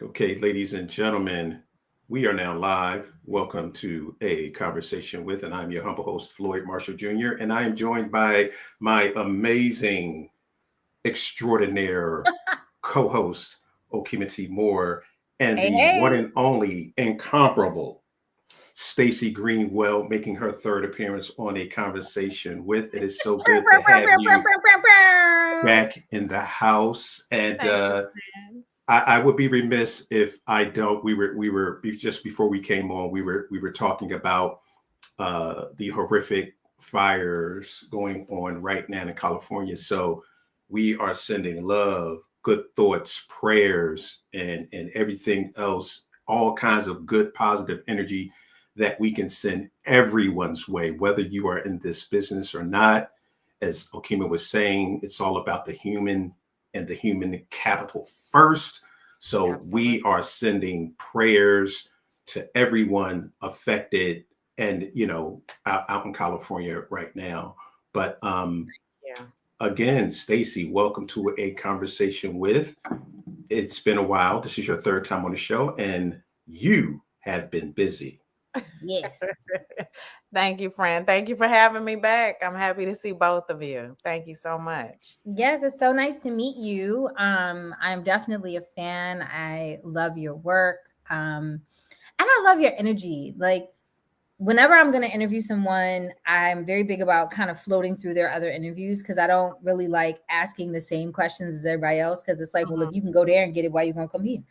Okay, ladies and gentlemen, we are now live. Welcome to A Conversation with, and I'm your humble host, Floyd Marshall Jr., and I am joined by my amazing, extraordinaire co-host, Okema T and Hey, the one hey. and only incomparable Stacie Greenwell making her third appearance on A Conversation with. It is so good to have you back in the house. And Thank you, friends. I would be remiss if I don't. We were just before we came on. We were talking about the horrific fires going on right now in California. So we are sending love, good thoughts, prayers, and everything else, all kinds of good positive energy that we can send everyone's way, whether you are in this business or not. As Okema was saying, it's all about the human and the human capital first. So Absolutely. we are sending prayers to everyone affected and out in California right now. But Yeah. again, Stacie, welcome to A Conversation with. It's been a while. This is your third time on the show, and you have been busy. Yes. Thank you, friend. Thank you for having me back. I'm happy to see both of you. Thank you so much. Yes, it's so nice to meet you. I'm definitely a fan. I love your work. And I love your energy. Like whenever I'm going to interview someone, I'm very big about kind of floating through their other interviews because I don't really like asking the same questions as everybody else because it's like, well, if you can go there and get it, why you going to come here?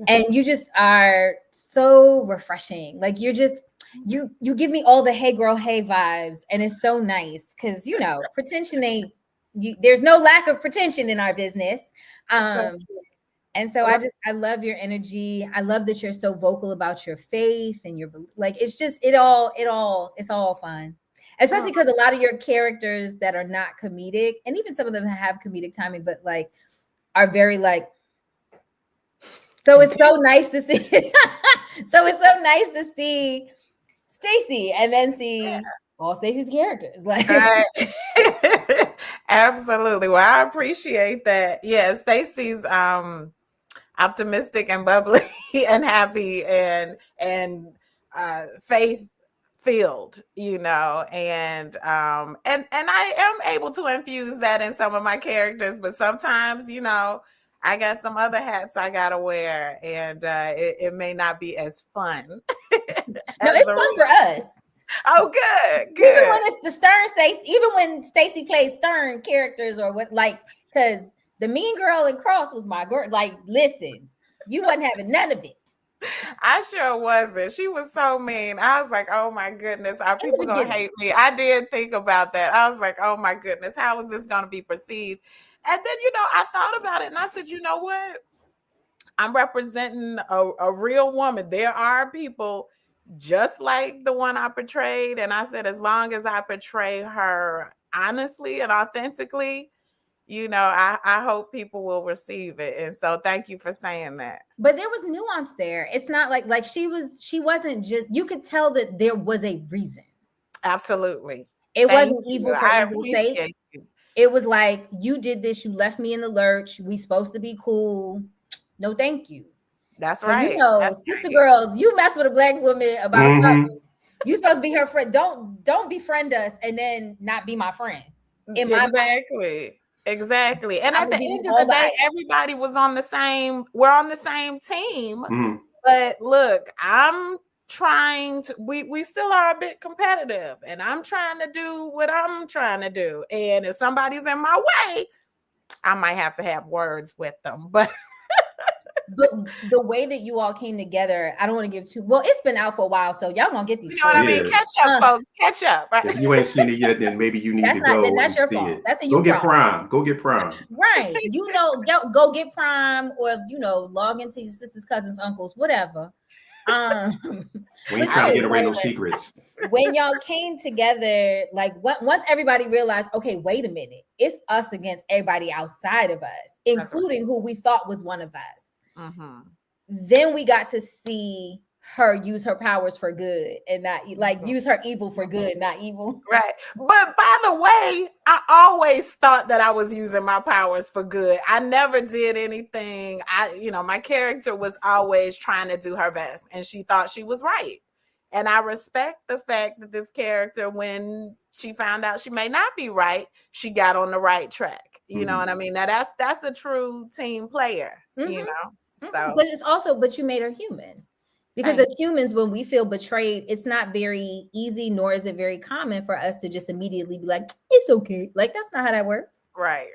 And you just are so refreshing. Like you're just you give me all the hey girl hey vibes, and it's so nice because pretension ain't there's no lack of pretension in our business. And so I love your energy. I love that you're so vocal about your faith and your like. It's just it's all fun, especially because a lot of your characters that are not comedic, and even some of them have comedic timing, but like are very like. So it's so nice to see. So it's so nice to see Stacie and then see all Stacie's characters. Like Absolutely. Well, I appreciate that. Yeah, Stacie's optimistic and bubbly and happy and faith filled, and I am able to infuse that in some of my characters, but sometimes I got some other hats I gotta wear, and it may not be as fun. No, it's fun for us. Oh, good. Even when it's the Stern Stacie, even when Stacie plays Stern characters or what, like, because the mean girl in Cross was my girl. Like, listen, you wasn't having none of it. I sure wasn't. She was so mean. I was like, oh my goodness, are people gonna hate me? I did think about that. I was like, oh my goodness, how is this gonna be perceived? And then, I thought about it and I said, you know what? I'm representing a real woman. There are people just like the one I portrayed. And I said, as long as I portray her honestly and authentically, I hope people will receive it. And so thank you for saying that. But there was nuance there. It's not like she wasn't just, you could tell that there was a reason. Absolutely. It wasn't evil for evil's sake. It was like, you did this, you left me in the lurch. We supposed to be cool. No, thank you. That's right. Sister girls, you mess with a black woman about something. You supposed to be her friend. Don't befriend us and then not be my friend. Exactly. And at the end of the day, everybody was on the same, we're on the same team. Mm-hmm. But look, I'm trying to, we still are a bit competitive, and I'm trying to do what I'm trying to do. And if somebody's in my way, I might have to have words with them. But the way that you all came together, I don't want to give too well. It's been out for a while, so y'all gonna get these. You know what I mean? Catch up, folks. Catch up. Right? If you ain't seen it yet, then maybe you need to go. Then that's your fault. It. That's a go get Prime. Go get Prime. Right. Go get Prime, or log into your sisters, cousins, uncles, whatever. We ain't trying to get away no secrets. When y'all came together, like once everybody realized, okay, wait a minute, it's us against everybody outside of us, including who we thought was one of us. Mm-hmm. Then we got to see her use her powers for good and not like use her evil for good, not evil. Right. But by the way, I always thought that I was using my powers for good. I never did anything. My character was always trying to do her best, and she thought she was right. And I respect the fact that this character, when she found out she may not be right, she got on the right track. You know what I mean? Now that's a true team player, you know? So But it's also, but you made her human. Because as humans, when we feel betrayed, it's not very easy, nor is it very common for us to just immediately be like, it's okay. Like, that's not how that works. Right.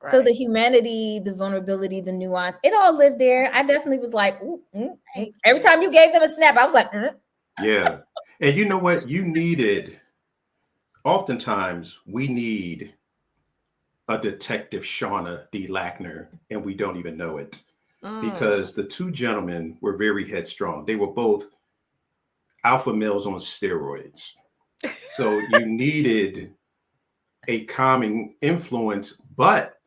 So the humanity, the vulnerability, the nuance, it all lived there. I definitely was like, ooh, every time you gave them a snap, I was like, Yeah. And you know what? Oftentimes we need a detective Shauna D. Lackner, and we don't even know it. Because the two gentlemen were very headstrong. They were both alpha males on steroids. So you needed a calming influence, but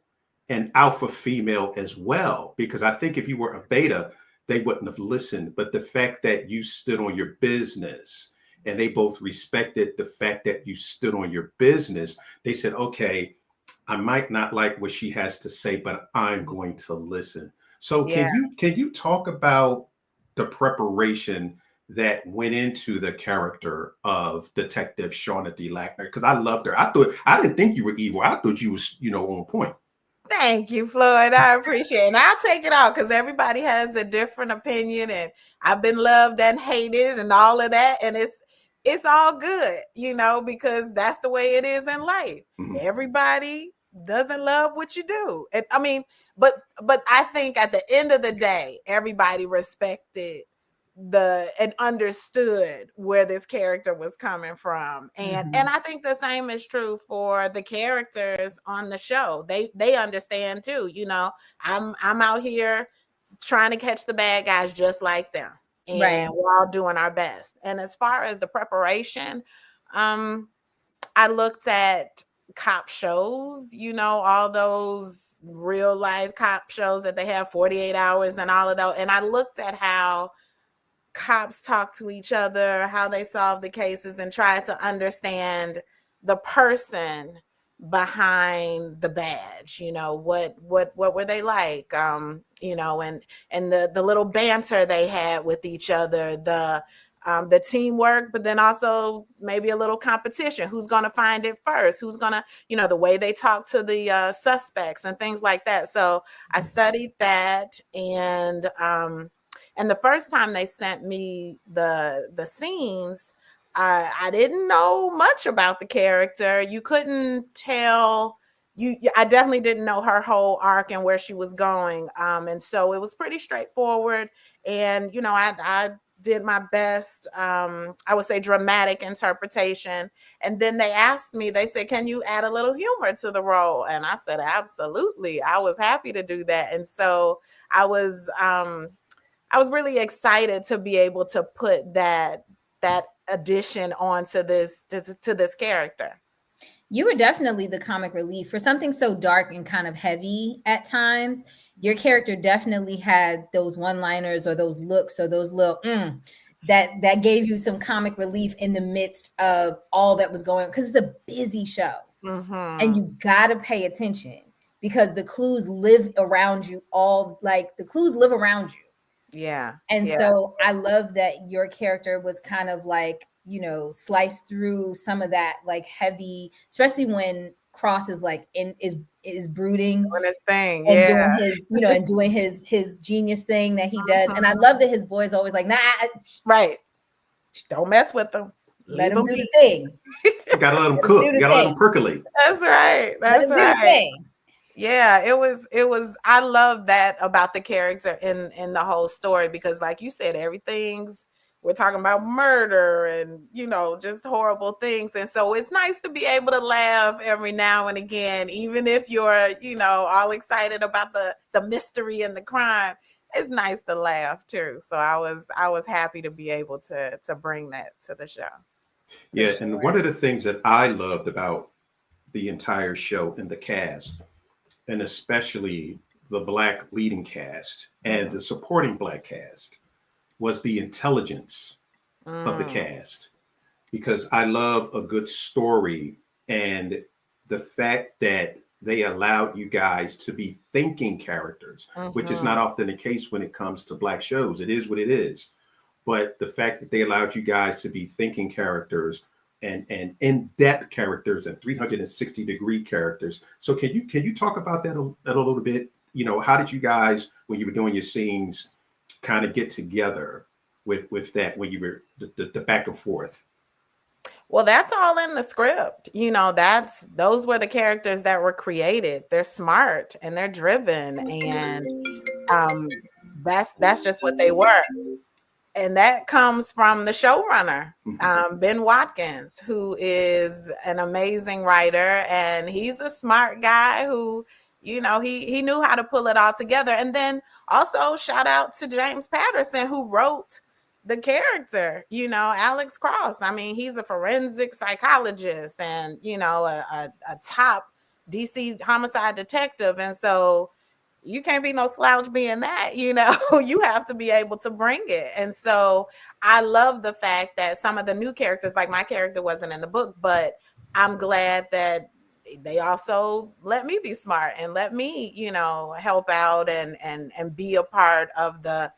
an alpha female as well. Because I think if you were a beta, they wouldn't have listened. But the fact that you stood on your business and they both respected the fact that you stood on your business, they said, okay, I might not like what she has to say, but I'm going to listen. So can you talk about the preparation that went into the character of Detective Shauna D. Lackner? Because I loved her. I didn't think you were evil. I thought you was, on point. Thank you, Floyd. I appreciate it. And I'll take it all because everybody has a different opinion, and I've been loved and hated and all of that. And it's all good, because that's the way it is in life. Everybody doesn't love what you do. And I mean, but I think at the end of the day, everybody respected and understood where this character was coming from. And I think the same is true for the characters on the show. They understand too. I'm out here trying to catch the bad guys just like them. And we're all doing our best. And as far as the preparation, I looked at cop shows, all those real life cop shows that they have 48 hours and all of those. And I looked at how cops talk to each other, how they solve the cases, and try to understand the person behind the badge. What were they like? And the little banter they had with each other, the teamwork, but then also maybe a little competition. Who's going to find it first? Who's going to, the way they talk to the suspects and things like that. So I studied that, and the first time they sent me the scenes, I didn't know much about the character. You couldn't tell. I definitely didn't know her whole arc and where she was going. And so it was pretty straightforward. And, I did my best, I would say, dramatic interpretation. And then they asked me, they said, can you add a little humor to the role? And I said, absolutely. I was happy to do that. And so I was really excited to be able to put that addition onto this character. You were definitely the comic relief for something so dark and kind of heavy at times. Your character definitely had those one-liners or those looks or those little that gave you some comic relief in the midst of all that was going on, because it's a busy show. And you got to pay attention because the clues live around you the clues live around you. Yeah. And so I love that your character was kind of like, sliced through some of that like heavy, especially when Cross is like is brooding on his thing, and doing his, and doing his genius thing that he does. And I love that his boy's always like, nah, right, don't mess with them. Let him do the thing. You gotta let him cook. You gotta let him percolate. That's right. That's right. Yeah, it was I love that about the character in the whole story, because like you said, we're talking about murder and just horrible things, and so it's nice to be able to laugh every now and again, even if you're all excited about the mystery and the crime. It's nice to laugh too. So I was happy to be able to bring that to the show. Yeah, and one of the things that I loved about the entire show and the cast, and especially the Black leading cast and the supporting Black cast, was the intelligence of the cast, because I love a good story, and the fact that they allowed you guys to be thinking characters, which is not often the case when it comes to Black shows. It is what it is. But the fact that they allowed you guys to be thinking characters and in-depth characters and 360-degree characters. So can you talk about that a little bit? You know, how did you guys, when you were doing your scenes, kind of get together with that, when you were the back and forth? Well, that's all in the script. You know, those were the characters that were created. They're smart and they're driven, and that's just what they were. And that comes from the showrunner, Ben Watkins, who is an amazing writer, and he's a smart guy who, you know, he knew how to pull it all together. And then also shout out to James Patterson, who wrote the character, you know, Alex Cross. I mean, he's a forensic psychologist and, you know, a top DC homicide detective. And so you can't be no slouch being that, you know, you have to be able to bring it. And so I love the fact that some of the new characters, like my character wasn't in the book, but I'm glad that they also let me be smart and let me, you know, help out and be a part of the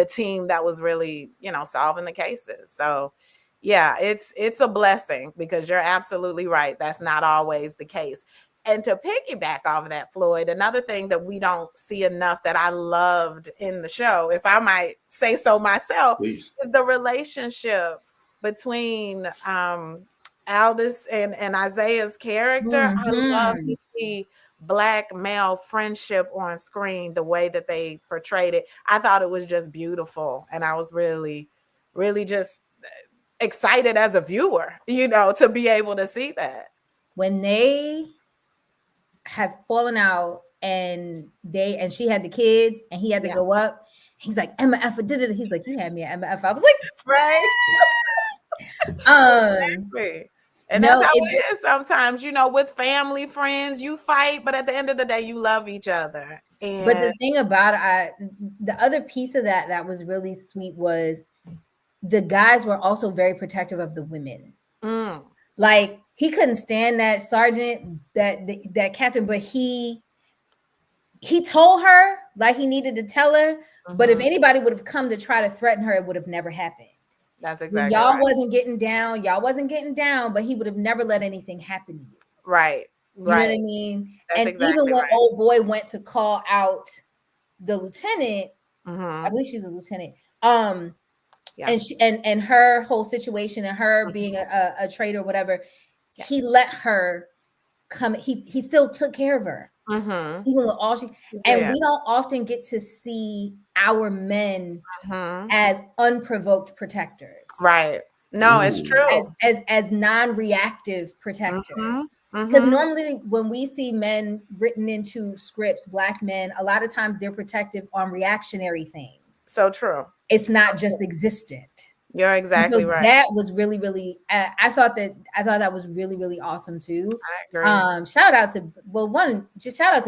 team that was really, you know, solving the cases. So yeah, it's a blessing, because you're absolutely right. That's not always the case. And to piggyback off of that, Floyd, another thing that we don't see enough that I loved in the show, if I might say so myself, Please. is the relationship between Aldous and Isaiah's character. I love to see Black male friendship on screen, the way that they portrayed it. I thought it was just beautiful. And I was really, really just excited as a viewer, you know, to be able to see that. When they had fallen out and she had the kids and he had to go up, he's like, Emma F did it. He's like, you had me at Emma F. I was like, right. Exactly. And that's how it is sometimes, you know, with family, friends, you fight, but at the end of the day, you love each other. And but the thing about the other piece of that was really sweet was the guys were also very protective of the women. Like, he couldn't stand that sergeant, that captain, but he told her, like, he needed to tell her. But if anybody would have come to try to threaten her, it would have never happened. That's exactly y'all right. wasn't getting down, but he would have never let anything happen to you. Right. You know what I mean? That's and exactly even when right. old boy went to call out the lieutenant, I believe she's a lieutenant. And she and her whole situation and her being a traitor or whatever, he let her come. He still took care of her. Even with all and we don't often get to see our men as unprovoked protectors. Right. No, it's true. As non-reactive protectors. Because normally when we see men written into scripts, Black men, a lot of times they're protective on reactionary things. So true. It's not just existent. You're exactly right. That was really, really. I thought that was really, really awesome too. I agree. Shout out to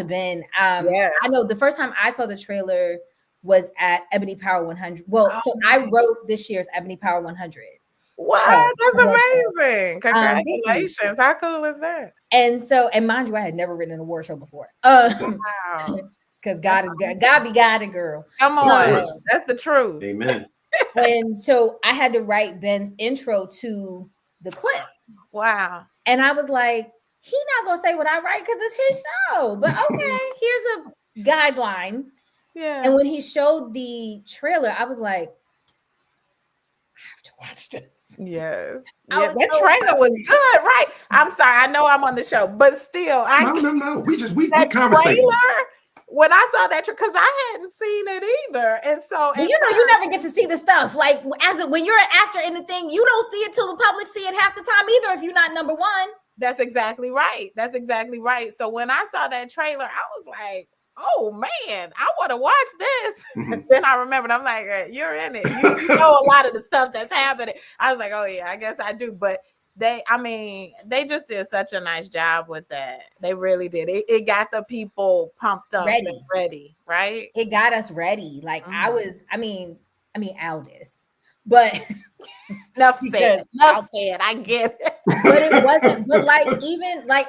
Ben. Yes. I know the first time I saw the trailer was at Ebony Power 100. Well, I wrote this year's Ebony Power 100. What? That's amazing. Congratulations. How cool is that? And mind you, I had never written an award show before. Wow. Because God be God, girl. Come on. That's the truth. Amen. And so I had to write Ben's intro to the clip. Wow. And I was like, he's not going to say what I write because it's his show. But okay, here's a guideline. Yeah. And when he showed the trailer, I was like, I have to watch this. Yes. That trailer was good, right? I'm sorry. I know I'm on the show, but still. No. We conversate. When I saw that, because I hadn't seen it either, and so you know, you never get to see the stuff. Like when you're an actor in the thing, you don't see it till the public see it half the time either. If you're not number one, that's exactly right. That's exactly right. So when I saw that trailer, I was like, "Oh man, I want to watch this." Then I remembered, I'm like, "You're in it. You know a lot of the stuff that's happening." I was like, "Oh yeah, I guess I do," but. They just did such a nice job with that. They really did. It got the people pumped up and ready, right? It got us ready. Like I mean, Aldous, but enough said. I get it. But it wasn't. But like, even like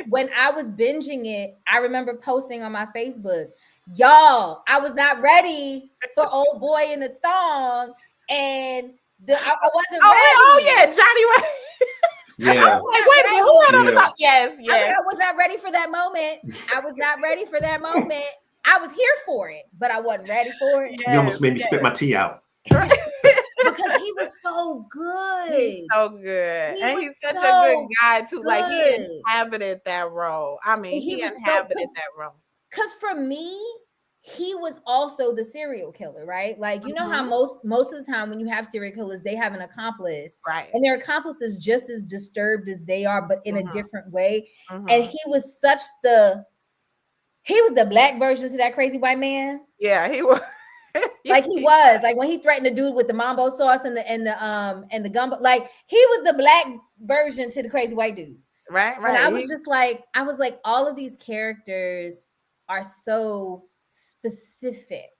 when I was binging it, I remember posting on my Facebook, y'all, I was not ready for old boy in the thong, and I wasn't ready. Oh yeah, Johnny Ray. Yeah. I was like, wait a minute, who had on the thong? Yes. I was not ready for that moment. I was not ready for that moment. I was here for it, but I wasn't ready for it. You almost made me spit my tea out. Because he was so good. He's so good. And he's such a good guy too. Like he inhabited that role. I mean, he inhabited that role. Because for me, he was also the serial killer, right? Like, you know how most of the time when you have serial killers, they have an accomplice. Right. And their accomplice is just as disturbed as they are, but in a different way. And he was the black version to that crazy white man. Yeah, he was. Like he was, like when he threatened the dude with the mambo sauce and the gumbo, like he was the black version to the crazy white dude. Right. And I was like, all of these characters are so specific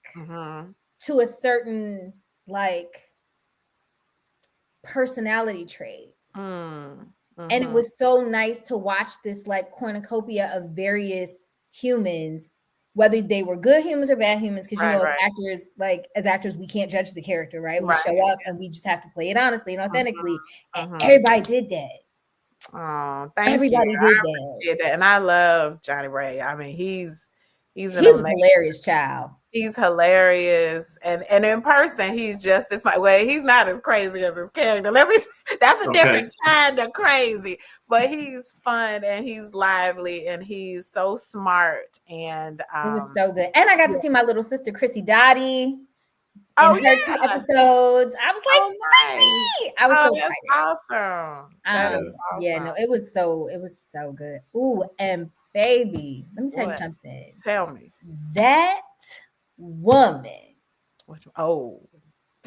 to a certain like personality trait. And it was so nice to watch this like cornucopia of various humans, whether they were good humans or bad humans, because as actors, we can't judge the character, right? We show up and we just have to play it honestly and authentically. And everybody did that. Oh, everybody did that. And I love Johnny Ray. I mean, he was hilarious child. He's hilarious, and in person, he's just this. Well, he's not as crazy as his character. That's a different kind of crazy, but he's fun and he's lively and he's so smart. And it was so good. And I got to see my little sister Chrissy Dottie. In her 2 episodes. I was like, nice. I was so excited. Awesome. That is awesome. Yeah, no, it was so good. Ooh, and baby, let me tell you something. Tell me. That woman.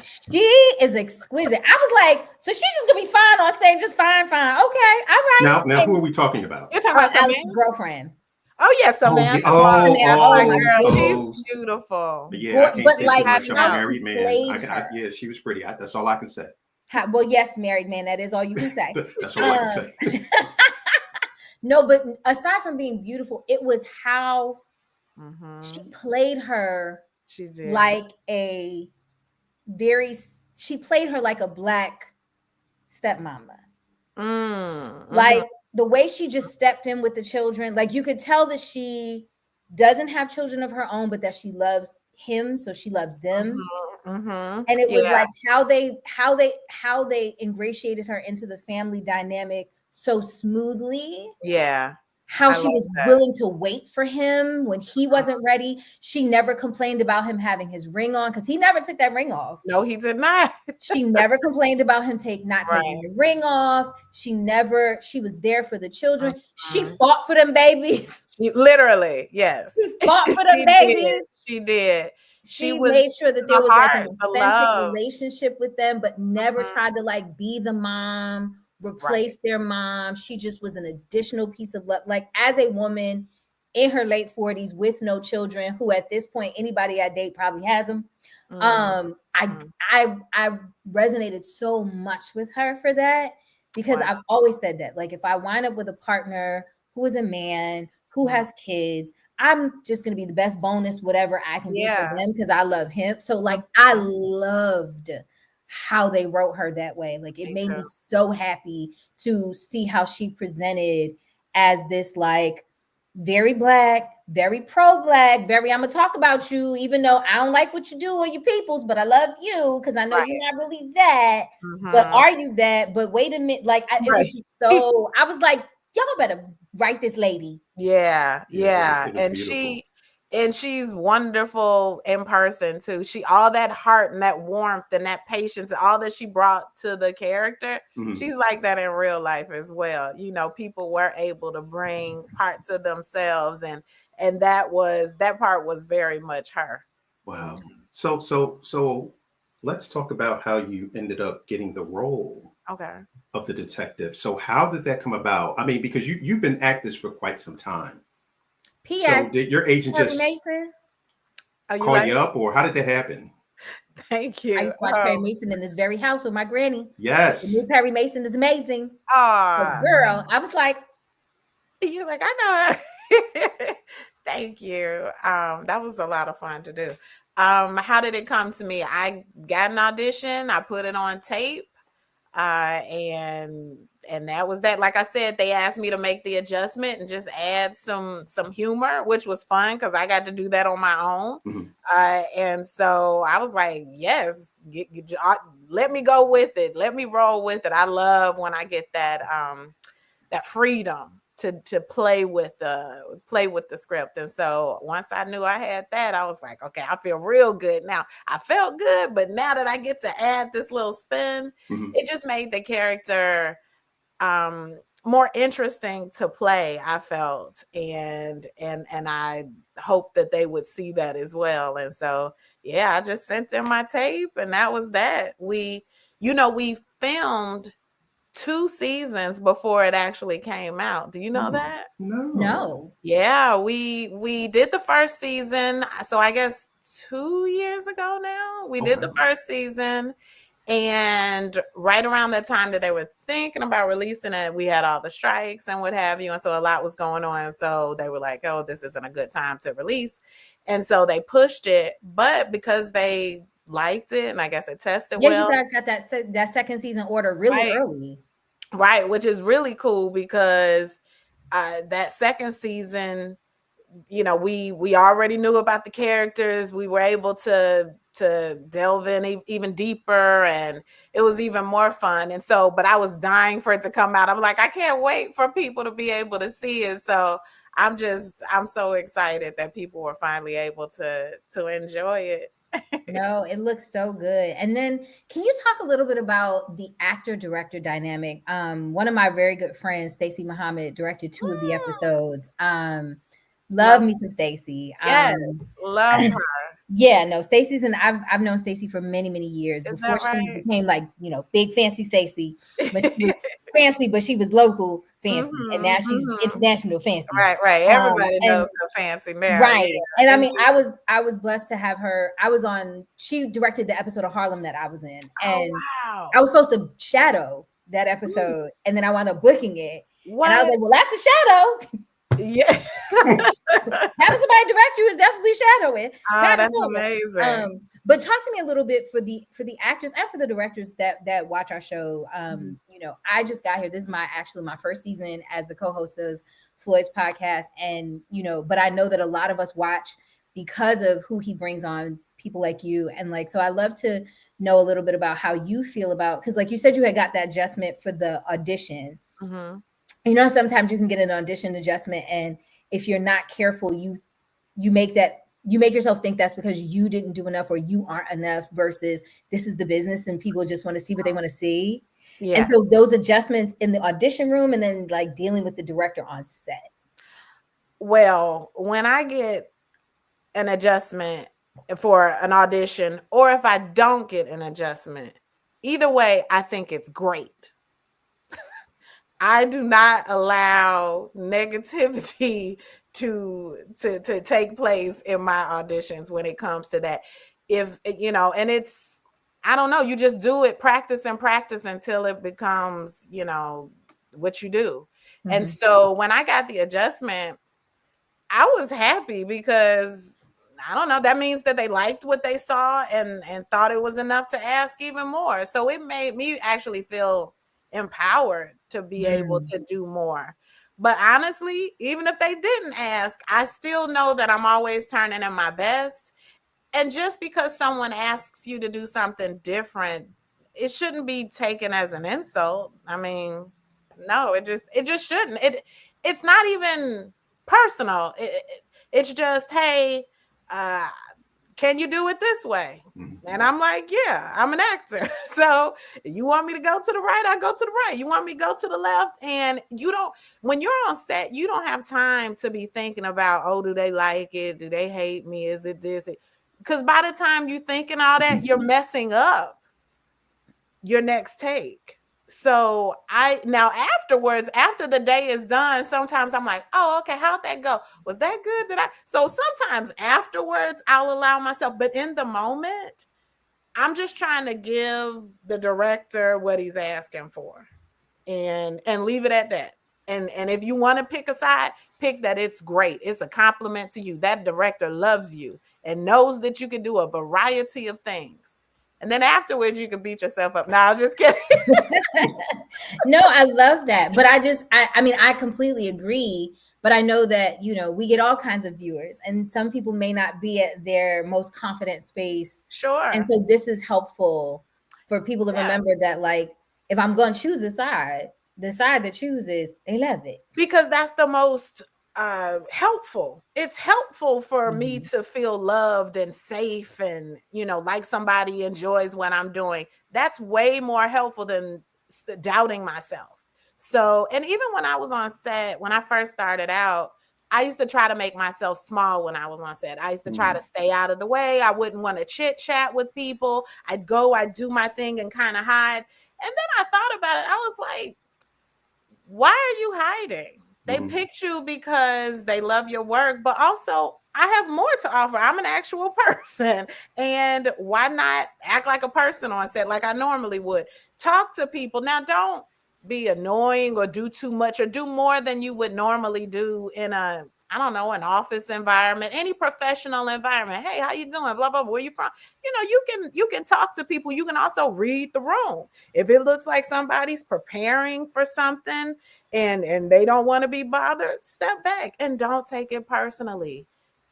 She is exquisite. I was like, so she's just gonna be fine on stage, just fine. Okay, all right. Now who are we talking about? You're talking about Alex's girlfriend. Oh yes, Samantha. Oh, she's beautiful. Yeah, I can't say like much about Married Man. She was pretty. That's all I can say. Well, yes, Married Man. That is all you can say. That's all I can say. No, but aside from being beautiful, it was how she played her. She did. She played her like a black stepmama. Like the way she just stepped in with the children, like you could tell that she doesn't have children of her own, but that she loves him, so she loves them. And it was like how they ingratiated her into the family dynamic so smoothly. Yeah. How she was willing to wait for him when he wasn't ready. She never complained about him having his ring on because he never took that ring off. No, he did not. She never complained about him not taking the ring off. She was there for the children. She fought for them babies. Literally, yes. She fought for them babies. She did. She made sure that there was like an authentic relationship with them, but never tried to like be the mom, replace their mom. She just was an additional piece of love. Like as a woman in her late 40s with no children, who at this point anybody I date probably has them. I resonated so much with her for that because I've always said that. Like if I wind up with a partner who is a man who has kids, I'm just gonna be the best bonus, whatever I can do for them because I love him. So like I loved how they wrote her that way. Like it made me so happy to see how she presented as this like very black, very pro-black, very I'm gonna talk about you, even though I don't like what you do or your peoples, but I love you because I know you're not really that. But are you that? But wait a minute, like it was just so I was like, y'all better write this lady. Yeah. And she's wonderful in person too. All that heart and that warmth and that patience, and all that she brought to the character. She's like that in real life as well. You know, people were able to bring parts of themselves, and that part was very much her. Wow. So let's talk about how you ended up getting the role of the detective. So how did that come about? I mean, because you've been actors for quite some time. P.S. So did your agent just call you up, or how did that happen? Thank I you. used to watch Perry Mason in this very house with my granny. The Yes. new Perry Mason is amazing. Oh, But girl, I was like, you're like, I know her. Thank you. That was a lot of fun to do. How did it come to me? I got an audition, I put it on tape, and that was that. Like I said, they asked me to make the adjustment and just add some humor, which was fun because I got to do that on my own. And so I was like, yes, let me go with it, let me roll with it. I love when I get that that freedom to play with the script. And so once I knew I had that, I was like, okay, I feel real good now. I felt good, but now that I get to add this little spin, it just made the character more interesting to play, I felt. And I hope that they would see that as well. And so yeah, I just sent them my tape, and that was that. We filmed 2 seasons before it actually came out. Do you know that? no. Yeah, we did the first season. So I guess 2 years ago now, we did the first season. And right around the time that they were thinking about releasing it, we had all the strikes and what have you. And so a lot was going on. So they were like, oh, this isn't a good time to release. And so they pushed it. But because they liked it, and I guess it tested well. You guys got that second season order really early. Right, which is really cool because that second season, we already knew about the characters. We were able to delve in even deeper, and it was even more fun. And so, but I was dying for it to come out. I'm like, I can't wait for people to be able to see it. So I'm so excited that people were finally able to enjoy it. No, it looks so good. And then can you talk a little bit about the actor-director dynamic? One of my very good friends, Stacie Muhammad, directed 2 of the episodes. Love me some Stacie. Yes, love her. Yeah, no, Stacie's, and I've known Stacie for many, many years before she became like, big fancy Stacie. But she was fancy, but she was local fancy, and now she's international fancy. Right. Everybody knows her fancy now. Right. Yeah. And I mean, I was blessed to have her. She directed the episode of Harlem that I was in. And wow. I was supposed to shadow that episode, and then I wound up booking it. What? And I was like, well, that's a shadow. Yeah. Having somebody direct you is definitely shadowing. Oh, that's amazing. But talk to me a little bit for the actors and for the directors that watch our show. I just got here. This is my first season as the co-host of Floyd's podcast. And, but I know that a lot of us watch because of who he brings on, people like you. And so I love to know a little bit about how you feel about, because like you said, you had got that adjustment for the audition. Sometimes you can get an audition adjustment, and if you're not careful, you make yourself think that's because you didn't do enough or you aren't enough, versus this is the business and people just want to see what they want to see. Yeah. And so those adjustments in the audition room, and then like dealing with the director on set. Well, when I get an adjustment for an audition, or if I don't get an adjustment, either way, I think it's great. I do not allow negativity to take place in my auditions when it comes to that. And it's, I don't know, you just do it, practice until it becomes, what you do. And so when I got the adjustment, I was happy because I don't know, that means that they liked what they saw and thought it was enough to ask even more. So it made me actually feel empowered to be able to do more. But honestly, even if they didn't ask, I still know that I'm always turning in my best. And just because someone asks you to do something different, it shouldn't be taken as an insult. I mean, no, it just shouldn't. It's not even personal. It's just, hey, can you do it this way? And I'm like, yeah, I'm an actor. So you want me to go to the right, I go to the right. You want me to go to the left? And when you're on set, you don't have time to be thinking about, oh, do they like it? Do they hate me? Is it this? Because by the time you're thinking all that, you're messing up your next take. So now afterwards, after the day is done, sometimes I'm like, oh, okay, how'd that go? Was that good? So sometimes afterwards I'll allow myself, but in the moment, I'm just trying to give the director what he's asking for, and leave it at that. And if you want to pick a side, pick that it's great. It's a compliment to you. That director loves you and knows that you can do a variety of things. And then afterwards, you can beat yourself up. No, I'm just kidding. No, I love that. But I mean, I completely agree. But I know that, you know, we get all kinds of viewers, and some people may not be at their most confident space. Sure. And so this is helpful for people to remember that, like, if I'm going to choose a side, the side that chooses, they love it. Because that's the most helpful. It's helpful for me to feel loved and safe and, you know, like somebody enjoys what I'm doing. That's way more helpful than doubting myself. So, and even when I was on set, when I first started out, I used to try to make myself small when I was on set. I used to try to stay out of the way. I wouldn't want to chit chat with people. I'd do my thing and kind of hide. And then I thought about it. I was like, why are you hiding? They picked you because they love your work, but also I have more to offer. I'm an actual person. And why not act like a person on set like I normally would? Talk to people. Now, don't be annoying or do too much or do more than you would normally do in a, I don't know, an office environment, any professional environment. Hey, how you doing? Blah, blah, blah. Where you from? You know, you can talk to people. You can also read the room. If it looks like somebody's preparing for something and they don't want to be bothered, step back and don't take it personally.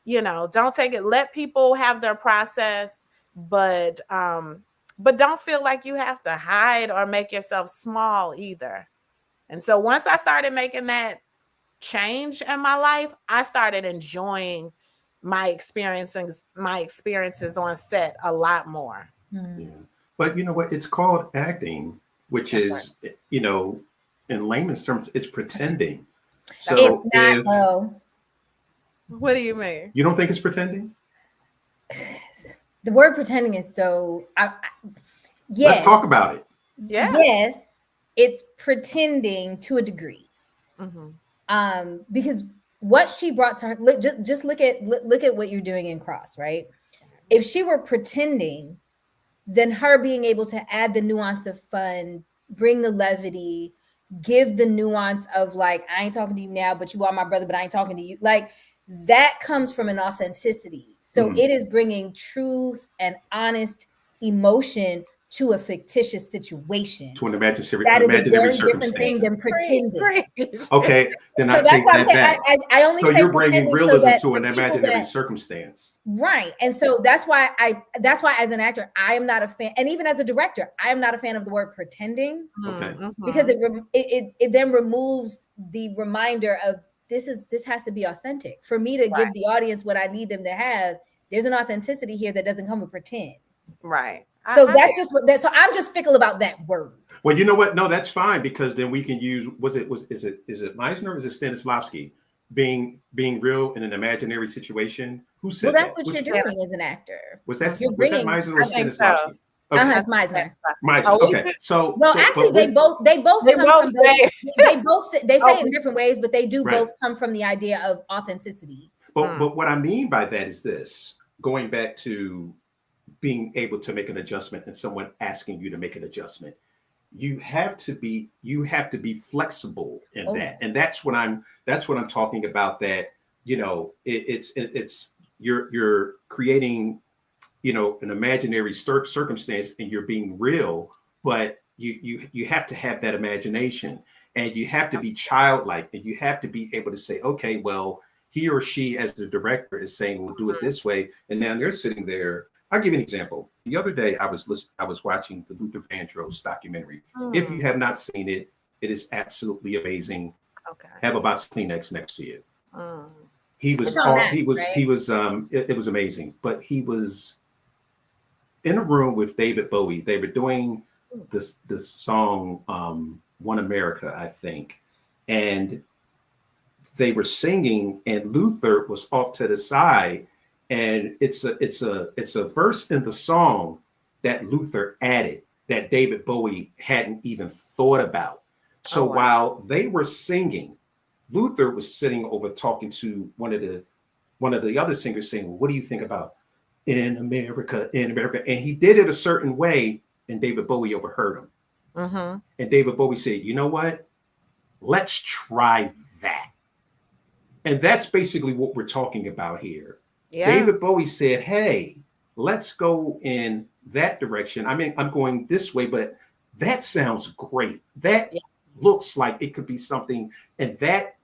You know, don't take it. Let people have their process, but don't feel like you have to hide or make yourself small either. And so once I started making that change in my life, I started enjoying my experiences on set a lot more. Yeah. But you know what? It's called acting, which is, you know, in layman's terms, it's pretending. So it's not, though. What do you mean? You don't think it's pretending? The word pretending is so. Yes. Let's talk about it. Yeah. Yes, it's pretending to a degree. Because what she brought to her, just look at what you're doing in Cross, right? If she were pretending, then her being able to add the nuance of fun, bring the levity, give the nuance of like, I ain't talking to you now, but you are my brother, but I ain't talking to you. Like, that comes from an authenticity. So it is bringing truth and honest emotion to a fictitious situation. To an imaginary that is a very circumstance. Different thing than pretending. Okay, then so I take that back. I only so say you're bringing realism to an imaginary that, circumstance, right? And so that's why as an actor, I am not a fan, and even as a director, I am not a fan of the word pretending. Okay, because it then removes the reminder of this has to be authentic for me to give the audience what I need them to have. There's an authenticity here that doesn't come with pretend. Right. So that's just what that. So I'm just fickle about that word. Well, you know what? No, that's fine, because then we can use is it Meisner or is it Stanislavski being real in an imaginary situation? Who said that's that? what you're doing as an actor. Was that Meisner or Stanislavski? So. Okay. It's Meisner. Okay. So actually, they both say it in different ways, but they do both come from the idea of authenticity. But what I mean by that is this: going back to being able to make an adjustment and someone asking you to make an adjustment, you have to be flexible in that, and that's what I'm talking about. That, you know, it's you're creating, you know, an imaginary circumstance, and you're being real, but you have to have that imagination, and you have to be childlike, and you have to be able to say, okay, well, he or she as the director is saying we'll do it this way, and now they're sitting there. I'll give you an example. The other day I was watching the Luther Vandross documentary. If you have not seen it, it is absolutely amazing. Okay. Have a box of Kleenex next to you. It was amazing. But he was in a room with David Bowie. They were doing this song One America, I think. And they were singing, and Luther was off to the side. And it's a verse in the song that Luther added that David Bowie hadn't even thought about. So while they were singing, Luther was sitting over talking to one of the other singers, saying, well, what do you think about in America, and he did it a certain way, and David Bowie overheard him. Mm-hmm. And David Bowie said, you know what? Let's try that. And that's basically what we're talking about here. Yeah. David Bowie said, hey, let's go in that direction. I mean, I'm going this way, but that sounds great. That looks like it could be something. And that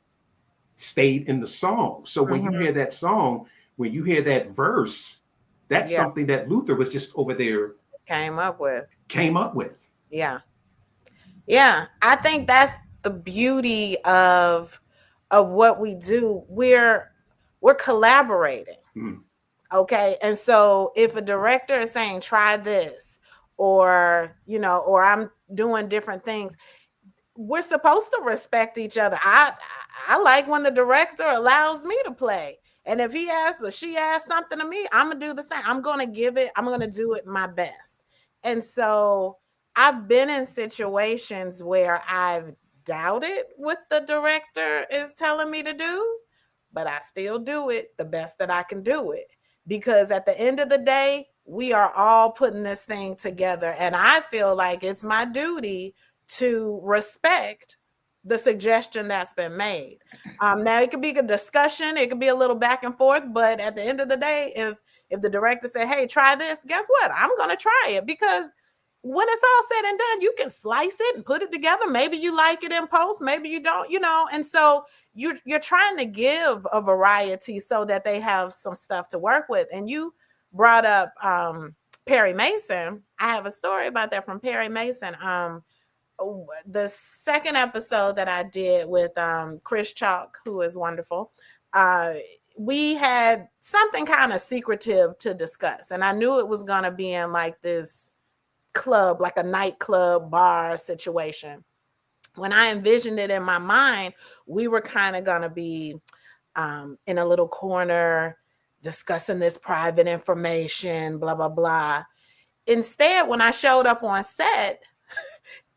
stayed in the song. So when you hear that song, when you hear that verse, that's something that Luther was just over there came up with. Yeah. Yeah. I think that's the beauty of what we do. We're collaborating. Okay. And so if a director is saying, try this, or, you know, or I'm doing different things, we're supposed to respect each other. I like when the director allows me to play. And if he asks or she asks something to me, I'm going to do the same. I'm going to do it my best. And so I've been in situations where I've doubted what the director is telling me to do, but I still do it the best that I can do it. Because at the end of the day, we are all putting this thing together. And I feel like it's my duty to respect the suggestion that's been made. Now it could be a discussion, it could be a little back and forth, but at the end of the day, if the director said, hey, try this, guess what? I'm going to try it, because when it's all said and done, you can slice it and put it together. Maybe you like it in post, maybe you don't, you know. And so you're trying to give a variety so that they have some stuff to work with. And you brought up Perry Mason. I have a story about that from Perry Mason. The second episode that I did with Chris Chalk, who is wonderful, we had something kind of secretive to discuss. And I knew it was going to be in like this club, like a nightclub bar situation. When I envisioned it in my mind, we were kind of going to be in a little corner discussing this private information, blah, blah, blah. Instead, when I showed up on set,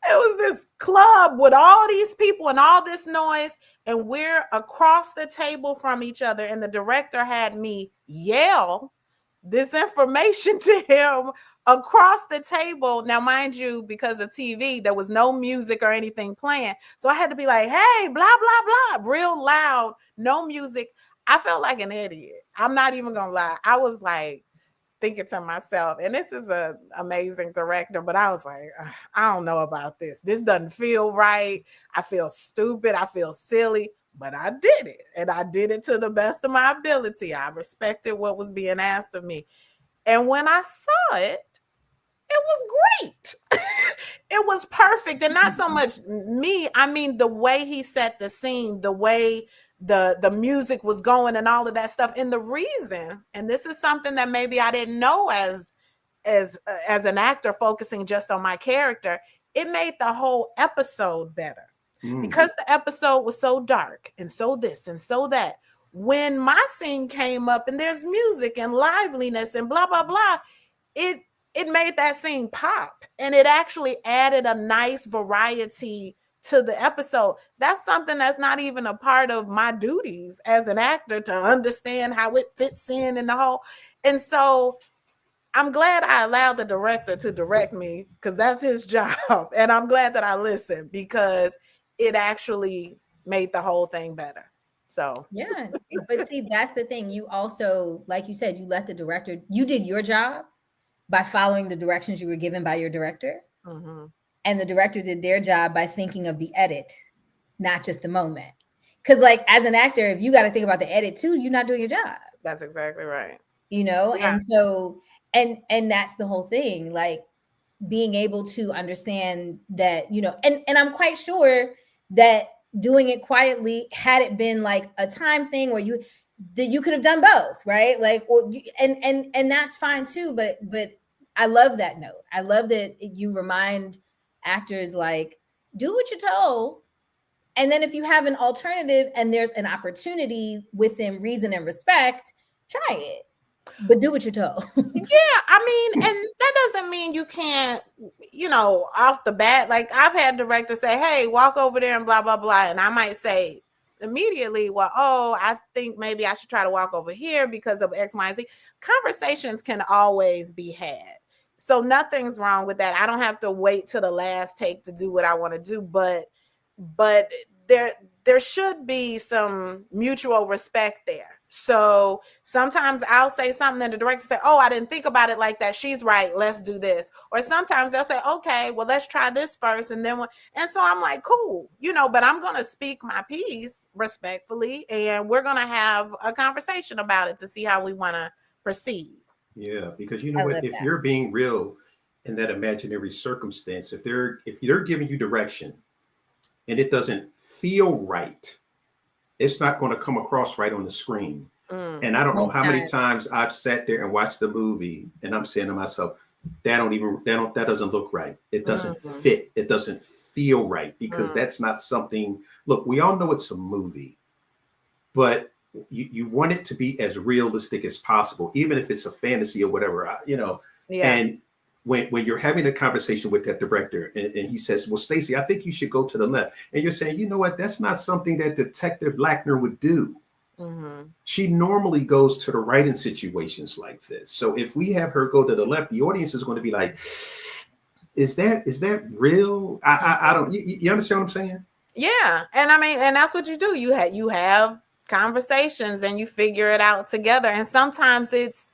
it was this club with all these people and all this noise, and we're across the table from each other. And the director had me yell this information to him across the table. Now, mind you, because of TV, there was no music or anything playing. So I had to be like, hey, blah, blah, blah, real loud, no music. I felt like an idiot. I'm not even going to lie. I was like, thinking to myself, and this is an amazing director, but I was like, I don't know about this. This doesn't feel right. I feel stupid. I feel silly, but I did it. And I did it to the best of my ability. I respected what was being asked of me. And when I saw it, it was great. It was perfect. And not so much me. I mean, the way he set the scene, the way the music was going and all of that stuff. And the reason, and this is something that maybe I didn't know as an actor focusing just on my character, it made the whole episode better. Because the episode was so dark and so this and so that. When my scene came up and there's music and liveliness and blah, blah, blah, it made that scene pop. And it actually added a nice variety to the episode. That's something that's not even a part of my duties as an actor, to understand how it fits in the whole. And so I'm glad I allowed the director to direct me, because that's his job. And I'm glad that I listened, because it actually made the whole thing better. So yeah, but see, that's the thing. You also, like you said, you let the director, you did your job by following the directions you were given by your director. And the director did their job by thinking of the edit, not just the moment. Because like, as an actor, if you got to think about the edit too, you're not doing your job. That's exactly right. You know? Yeah. And so, and that's the whole thing, like being able to understand that, you know, and I'm quite sure that doing it quietly, had it been like a time thing where you could have done both, right? Like, or and that's fine too. But I love that note. I love that you remind actors, like, do what you're told, and then if you have an alternative and there's an opportunity within reason and respect, try it, but do what you're told. Yeah, I mean, and that doesn't mean you can't, you know, off the bat. Like, I've had directors say, hey, walk over there and blah blah blah, and I might say, immediately, well, oh, I think maybe I should try to walk over here because of X, Y, and Z. Conversations can always be had. So nothing's wrong with that. I don't have to wait till the last take to do what I want to do, but there should be some mutual respect there. So sometimes I'll say something and the director say, oh, I didn't think about it like that. She's right. Let's do this. Or sometimes they'll say, okay, well, let's try this first. And then, and so I'm like, cool, but I'm going to speak my piece respectfully and we're going to have a conversation about it to see how we want to proceed. Yeah, because you know what, if you're being real in that imaginary circumstance, if they're giving you direction and it doesn't feel right, it's not going to come across right on the screen. And I don't know how many times I've sat there and watched the movie and I'm saying to myself, that doesn't look right. It doesn't fit. It doesn't feel right because that's not something, look, we all know it's a movie, but you want it to be as realistic as possible, even if it's a fantasy or whatever, and when you're having a conversation with that director and he says, well, Stacie, I think you should go to the left. And you're saying, you know what, that's not something that Detective Lackner would do. She normally goes to the right in situations like this. So if we have her go to the left, the audience is going to be like, is that real? I don't, you understand what I'm saying? Yeah. And I mean, and that's what you do. You have conversations and you figure it out together. And sometimes it's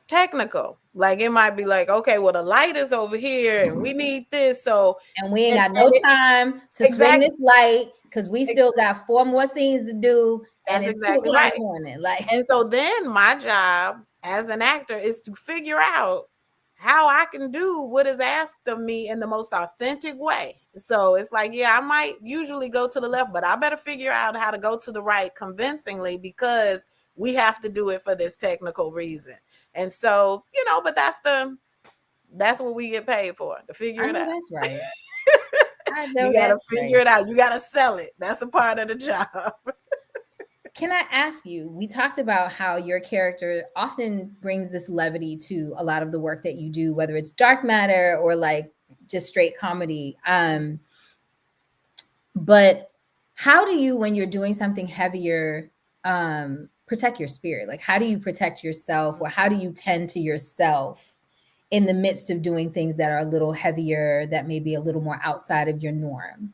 technical. Like it might be like, okay, well, the light is over here and we need this. So and we ain't got no time to swing this light because we still got 4 more scenes to do. And it's 2 o'clock in the morning. Like, and so then my job as an actor is to figure out how I can do what is asked of me in the most authentic way. So it's like, yeah, I might usually go to the left, but I better figure out how to go to the right convincingly because we have to do it for this technical reason. And so, but that's what we get paid for, to figure it out. That's right. You got to figure it out. You got to sell it. That's a part of the job. Can I ask you, we talked about how your character often brings this levity to a lot of the work that you do, whether it's dark matter or like just straight comedy. But how do you, when you're doing something heavier, protect your spirit? Like, how do you protect yourself, or how do you tend to yourself in the midst of doing things that are a little heavier, that may be a little more outside of your norm?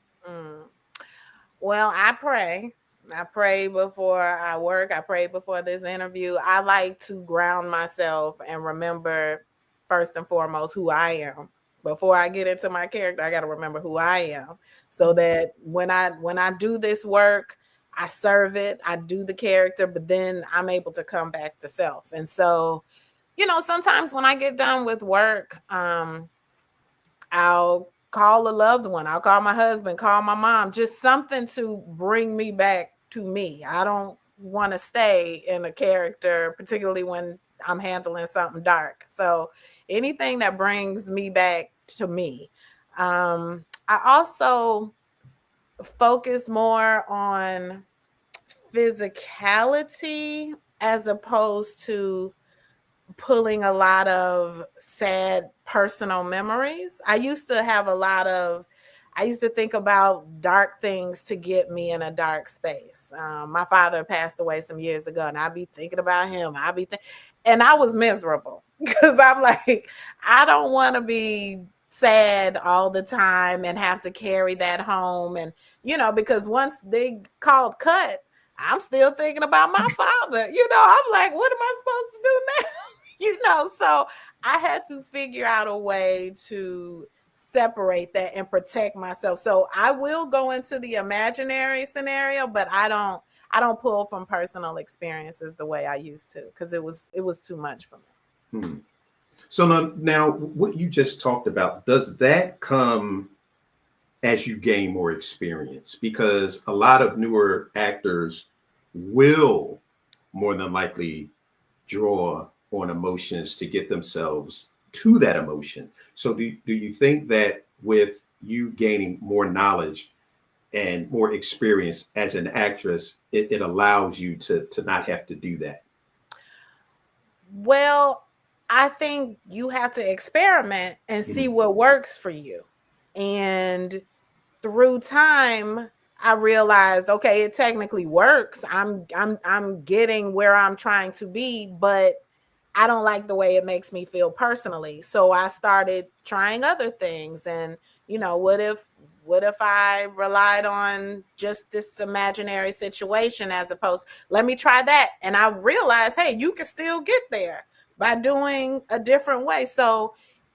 Well, I pray before I work. I pray before this interview. I like to ground myself and remember first and foremost who I am. Before I get into my character, I got to remember who I am, so that when I do this work, I serve it, I do the character, but then I'm able to come back to self. And so, sometimes when I get done with work, I'll call a loved one. I'll call my husband, call my mom, just something to bring me back to me. I don't want to stay in a character, particularly when I'm handling something dark. So anything that brings me back to me. I also focus more on physicality as opposed to pulling a lot of sad personal memories. I used to think about dark things to get me in a dark space. My father passed away some years ago, and I'd be thinking about him. And I was miserable because I'm like, I don't want to be sad all the time and have to carry that home. And, because once they called cut, I'm still thinking about my father. I'm like, what am I supposed to do now? So I had to figure out a way to separate that and protect myself. So I will go into the imaginary scenario, but I don't pull from personal experiences the way I used to, because it was too much for me. So now what you just talked about, does that come as you gain more experience? Because a lot of newer actors will more than likely draw on emotions to get themselves to that emotion. So do you think that with you gaining more knowledge and more experience as an actress, it allows you to not have to do that? Well, I think you have to experiment and see what works for you. And through time, I realized, okay, it technically works. I'm getting where I'm trying to be, but I don't like the way it makes me feel personally. So I started trying other things. And, what if I relied on just this imaginary situation as opposed, let me try that. And I realized, hey, you can still get there by doing a different way. So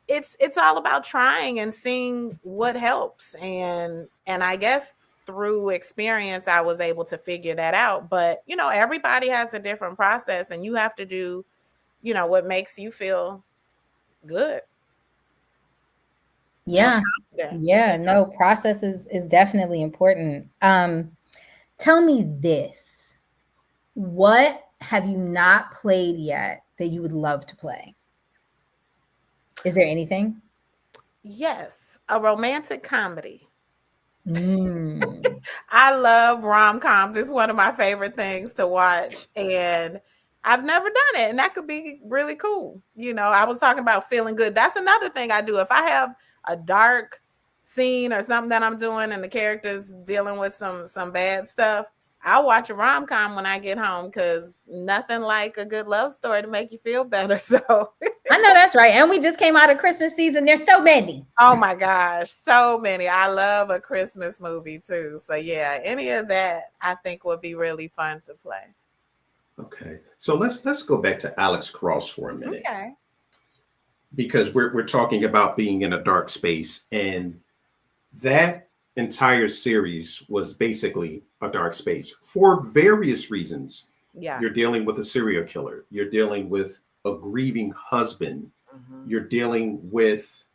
it's all about trying and seeing what helps. And I guess through experience, I was able to figure that out. But, everybody has a different process, and you have to do what makes you feel good. Yeah. No, process is definitely important. Tell me this. What have you not played yet that you would love to play? Is there anything? Yes, a romantic comedy. I love rom-coms. It's one of my favorite things to watch, and I've never done it, and that could be really cool. I was talking about feeling good. That's another thing I do. If I have a dark scene or something that I'm doing and the character's dealing with some bad stuff, I'll watch a rom-com when I get home, because nothing like a good love story to make you feel better. So I know that's right. And we just came out of Christmas season. There's so many. Oh my gosh, so many. I love a Christmas movie too. So yeah, any of that I think would be really fun to play. Okay. So let's go back to Alex Cross for a minute. Okay. Because we're talking about being in a dark space, and that entire series was basically a dark space for various reasons. Yeah. You're dealing with a serial killer. You're dealing with a grieving husband. Mm-hmm. You're dealing with,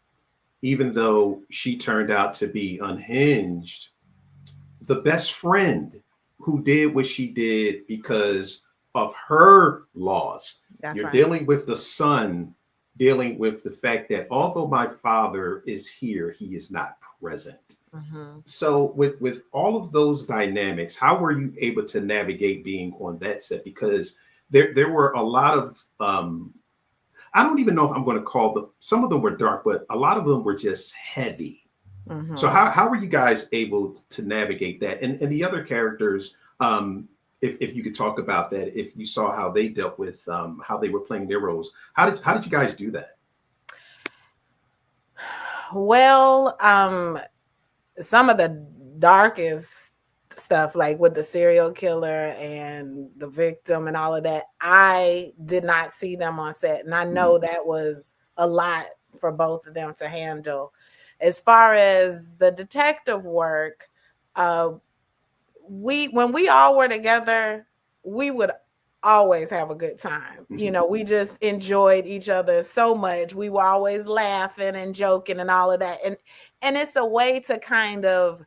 even though she turned out to be unhinged, the best friend who did what she did because of her loss. That's You're right. dealing with the son, dealing with the fact that although my father is here, he is not present. Mm-hmm. So with all of those dynamics, how were you able to navigate being on that set? Because there were a lot of, I don't even know if I'm going to call them, some of them were dark, but a lot of them were just heavy. Mm-hmm. So how were you guys able to navigate that? And the other characters, if you could talk about that, if you saw how they dealt with how they were playing their roles, how did you guys do that? Well, some of the darkest stuff, like with the serial killer and the victim and all of that, I did not see them on set, and I know that was a lot for both of them to handle. As far as the detective work, when we all were together, we would always have a good time. Mm-hmm. We just enjoyed each other so much. We were always laughing and joking and all of that. And it's a way to kind of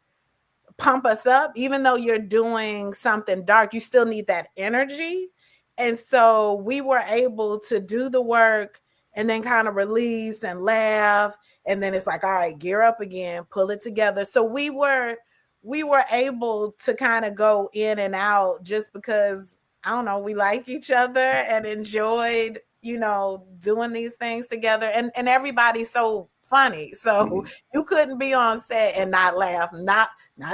pump us up. Even though you're doing something dark, you still need that energy. And so we were able to do the work and then kind of release and laugh. And then it's like, all right, gear up again, pull it together. So we were able to kind of go in and out just because, I don't know, we like each other and enjoyed, doing these things together. And everybody's so funny. So you couldn't be on set and not laugh, not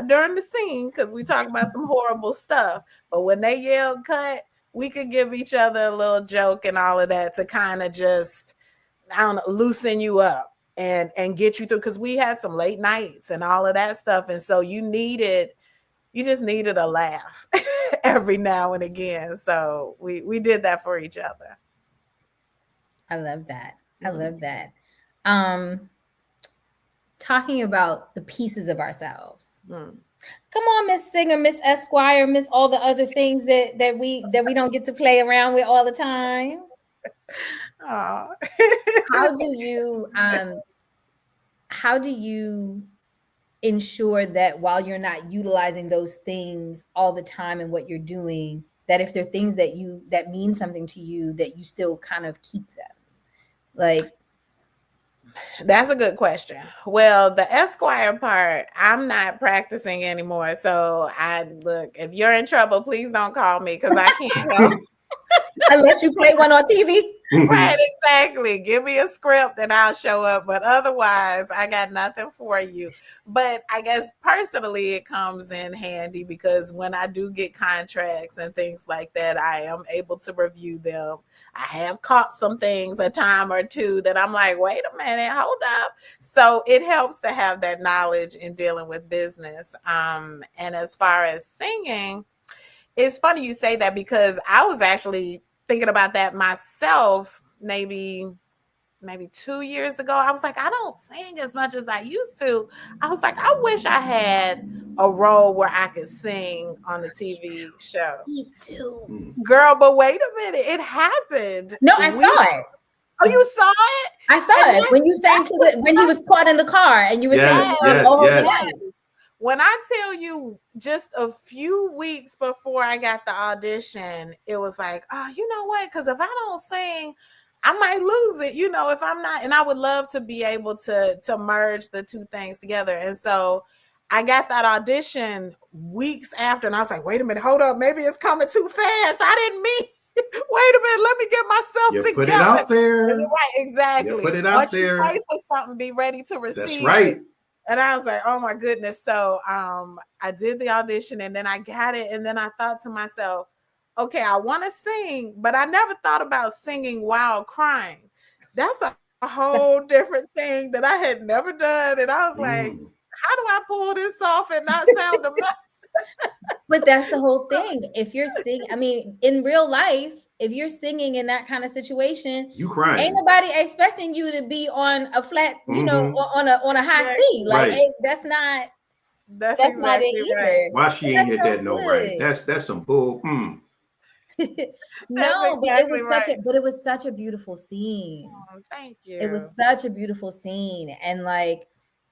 during the scene, because we talk about some horrible stuff. But when they yelled cut, we could give each other a little joke and all of that to kind of just, I don't know, loosen you up and get you through, because we had some late nights and all of that stuff. And so you just needed a laugh every now and again. So we did that for each other. I love that. I love that. Talking about the pieces of ourselves. Come on, Miss Singer, Miss Esquire, Miss all the other things that we don't get to play around with all the time. Oh. How do you ensure that while you're not utilizing those things all the time in what you're doing, that if they're things that mean something to you, that you still kind of keep them? Like, that's a good question. Well, the Esquire part, I'm not practicing anymore. So if you're in trouble, please don't call me, because I can't help. Unless you play one on TV. Right, exactly. Give me a script and I'll show up. But otherwise, I got nothing for you. But I guess personally, it comes in handy because when I do get contracts and things like that, I am able to review them. I have caught some things a time or two that I'm like, wait a minute, hold up. So it helps to have that knowledge in dealing with business. And as far as singing, it's funny you say that because I was actually thinking about that myself maybe 2 years ago. I was like, I don't sing as much as I used to. I was like, I wish I had a role where I could sing on the TV show. Me too. Girl, but wait a minute. It happened. No, I saw it. Oh, you saw it? I saw it when you sang to it when he was caught in the car and you were saying, yes. When I tell you just a few weeks before I got the audition, it was like, oh, you know what? Because if I don't sing, I might lose it, if I'm not. And I would love to be able to merge the two things together. And so I got that audition weeks after, and I was like, wait a minute, hold up. Maybe it's coming too fast. I didn't mean, wait a minute, let me get myself together. Put it out there. Right, exactly. You put it out there. Once you pray for something, be ready to receive. That's right. It. And I was like, oh my goodness. So I did the audition and then I got it. And then I thought to myself, okay, I want to sing, but I never thought about singing while crying. That's a whole different thing that I had never done. And I was like, how do I pull this off and not sound a mess? But that's the whole thing. If you're singing, I mean, in real life, if you're singing in that kind of situation, you crying. Ain't nobody expecting you to be on a flat, on a high C. Like that's not exactly not it either. Right. Why she ain't hit that note right? That's some bull. No, exactly but it was such a beautiful scene. Oh, thank you. It was such a beautiful scene, and like,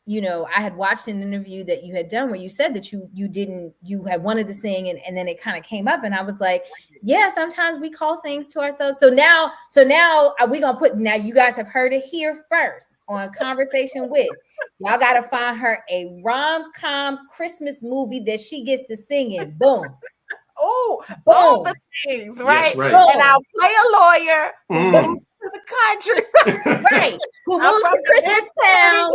I had watched an interview that you had done where you said that you had wanted to sing and then it kind of came up and I was like, yeah, sometimes we call things to ourselves. So now we gonna now you guys have heard it here first on Conversation With. Y'all gotta find her a rom-com Christmas movie that she gets to sing in. Boom. Oh, all the things, right? Yes, right. And I'll play a lawyer who moves to the country. Right. Who moves to Christmas town.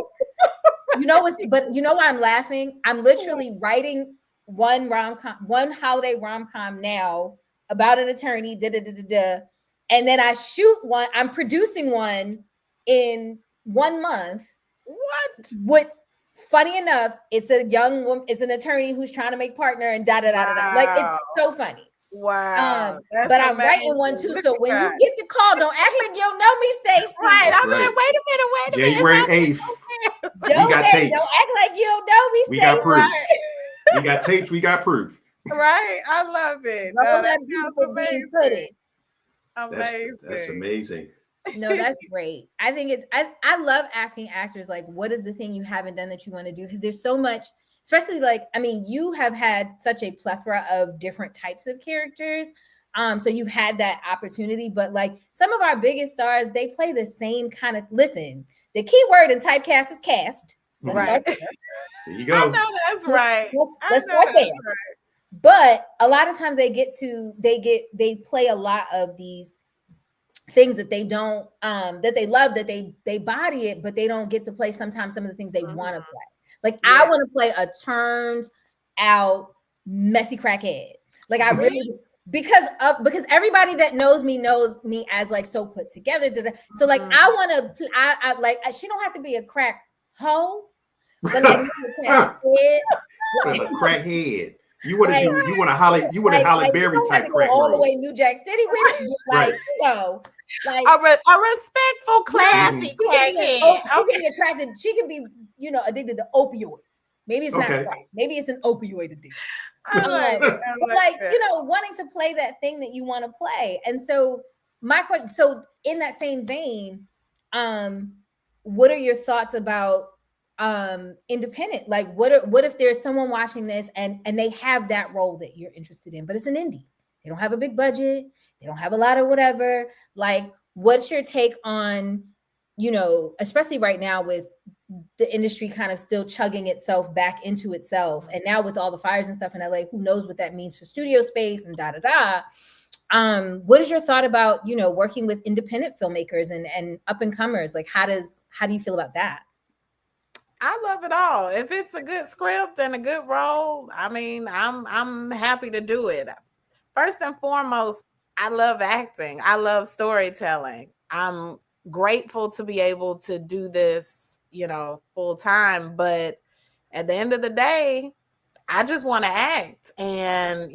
But you know why I'm laughing? I'm literally writing one holiday rom-com now about an attorney, and then I shoot one. I'm producing one in 1 month. What? Funny enough, it's a young woman, it's an attorney who's trying to make partner and da. Like, it's so funny. Wow. But I'm writing one too. So when you get the call, don't act like you don't know me, Stacie. Right. I'm like, wait a minute. January 8th. We got tapes. Don't act like you don't know me, Stacie. We got proof. We got tapes. We got proof. Right. I love it. No, that beautiful amazing. Amazing. That's amazing. No, that's great. I think I love asking actors, like, what is the thing you haven't done that you want to do? Because there's so much, especially like, I mean, you have had such a plethora of different types of characters. So you've had that opportunity, but like some of our biggest stars, they play the same kind of, listen, the key word in typecast is cast. Right. There you go. I know that's right. Let's start there. Right. But a lot of times they play a lot of these things that they don't that they love, that they body it, but they don't get to play sometimes some of the things they want to play. Like I want to play a turned out messy crackhead. Like I really because everybody that knows me as like so put together. So like I want to I like she don't have to be a crack hoe, but like a crackhead. You want to do? You want a Halle Berry type crack all role. the way New Jack City with it, like like a respectful, classy crackhead. She can be attracted. She can be, addicted to opioids. Maybe it's not crack. Maybe it's an opioid addiction. Wanting to play that thing that you want to play. And so my question. So in that same vein, what are your thoughts about independent? Like what if there's someone watching this and they have that role that you're interested in, but it's an indie, they don't have a big budget, they don't have a lot of whatever, like what's your take on, especially right now with the industry kind of still chugging itself back into itself, and now with all the fires and stuff in LA, who knows what that means for studio space and What is your thought about, working with independent filmmakers and up and comers? Like, how do you feel about that? I love it all. If it's a good script and a good role, I mean, I'm happy to do it. First and foremost, I love acting. I love storytelling. I'm grateful to be able to do this, full time. But at the end of the day, I just want to act. And,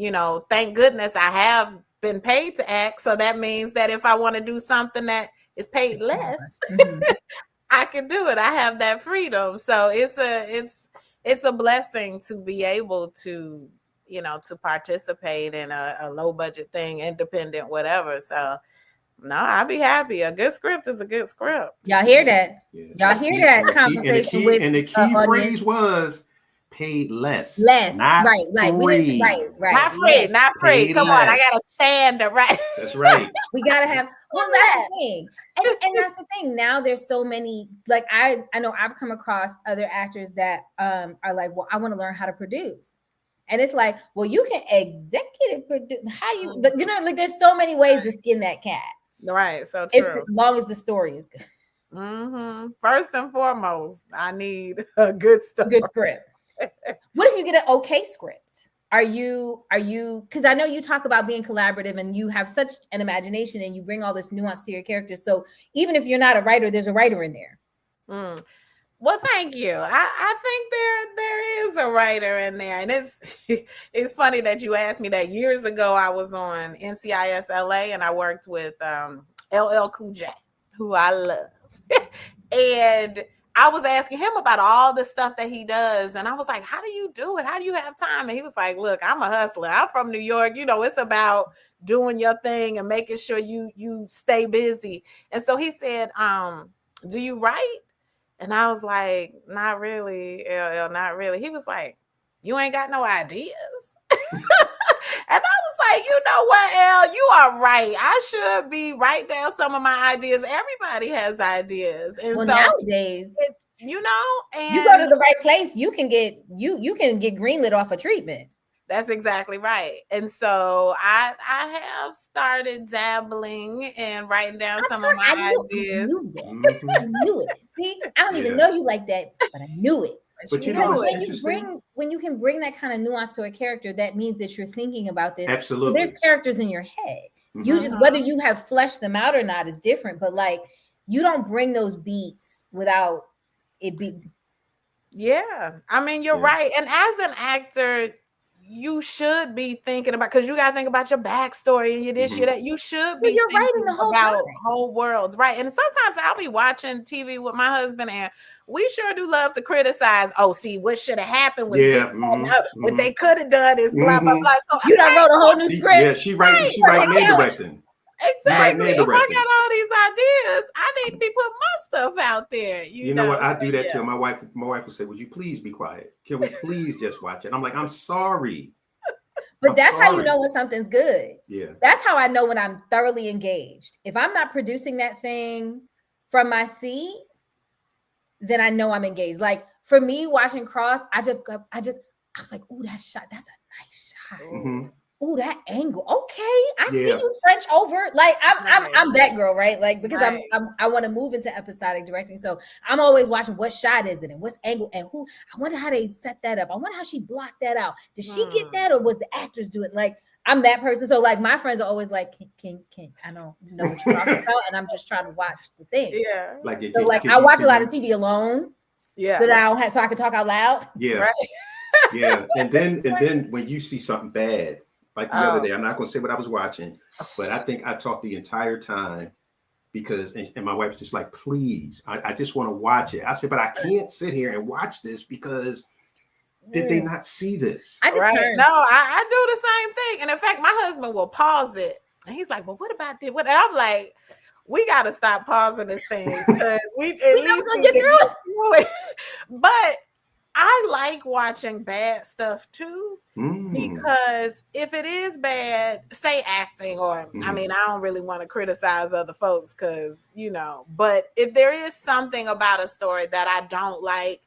thank goodness I have been paid to act. So that means that if I want to do something that is paid less, I can do it. I have that freedom. So it's a blessing to be able to, to participate in a low budget thing, independent, whatever. So no, I'll be happy. A good script is a good script. Y'all hear that? Yeah. Y'all hear that conversation and the key phrase was paid less. Not free. Right. Not free. Come on, I gotta stand it right. That's right. We gotta have. Well, that's the thing, and that's the thing. Now there's so many. Like I know I've come across other actors that are like, well, I want to learn how to produce, and it's like, well, you can executive produce. How you, like there's so many ways to skin that cat. Right. So true. As long as the story is good. Mm-hmm. First and foremost, I need a good story. Good script. What if you get an okay script? Are you, because I know you talk about being collaborative and you have such an imagination and you bring all this nuance to your characters. So even if you're not a writer, there's a writer in there. Well, thank you. I think there is a writer in there. And it's funny that you asked me that. Years ago, I was on NCIS LA and I worked with LL Cool J, who I love. And I was asking him about all the stuff that he does. And I was like, how do you do it? How do you have time? And he was like, look, I'm a hustler. I'm from New York. It's about doing your thing and making sure you stay busy. And so he said, do you write? And I was like, not really, LL, not really. He was like, you ain't got no ideas? And I was like, you know what, L, you are right. I should be write down some of my ideas. Everybody has ideas. And well, so nowadays, and you go to the right place, you can get greenlit off a treatment. That's exactly right. And so I have started dabbling and writing down some of my ideas. I knew it. See, I don't even know you like that, but I knew it. But when you can bring that kind of nuance to a character, that means that you're thinking about this. Absolutely. There's characters in your head. You just, whether you have fleshed them out or not is different, but like you don't bring those beats without it being. Yeah. I mean, you're right. And as an actor, you should be thinking about, because you got to think about your backstory and your this, your that. You should be writing the whole about time. Whole worlds, right? And sometimes I'll be watching TV with my husband, and we sure do love to criticize. Oh, see, what should have happened with this? What they could have done is blah blah blah. So you done wrote a whole new script. Yeah, she writing and directing. Exactly. If I got all these ideas, I need to be putting my stuff out there. You know what? I do that too. My wife will say, "Would you please be quiet? Can we please just watch it?" I'm like, "I'm sorry." But that's how you know when something's good. Yeah. That's how I know when I'm thoroughly engaged. If I'm not producing that thing from my seat, then I know I'm engaged. Like for me, watching Cross, I was like, "Ooh, that shot. That's a nice shot." Mm-hmm. Oh, that angle. Okay. I see you French over. Like I'm that girl, right? Like, because I want to move into episodic directing. So I'm always watching what shot is it and what's angle and who. I wonder how they set that up. I wonder how she blocked that out. Did she get that or was the actors do it? Like I'm that person. So like my friends are always like, can I don't know what you're talking about, and I'm just trying to watch the thing. Yeah. I watch a lot of TV alone. Yeah. So that I don't have, so I can talk out loud. Yeah. Right. Yeah. And then when you see something bad. Like the other day, I'm not going to say what I was watching, but I think I talked the entire time because, and my wife was just like, please, I just want to watch it. I said, but I can't sit here and watch this because did they not see this? No, I do the same thing. And in fact, my husband will pause it. And he's like, well, what about this? And I'm like, we got to stop pausing this thing because we at least get through it. But I like watching bad stuff too, because if it is bad, say acting or, I mean, I don't really want to criticize other folks because, but if there is something about a story that I don't like,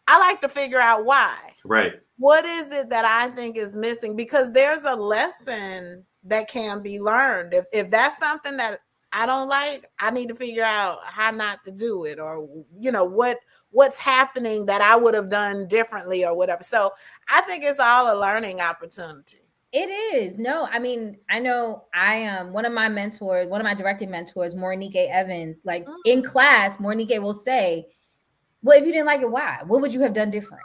I like to figure out why. Right. What is it that I think is missing? Because there's a lesson that can be learned. If that's something that I don't like, I need to figure out how not to do it, or what's happening that I would have done differently or whatever. So I think it's all a learning opportunity. It is. No, I mean, I know I am one of my directing mentors, Monique Evans, like in class, Monique will say, well, if you didn't like it, why? What would you have done different?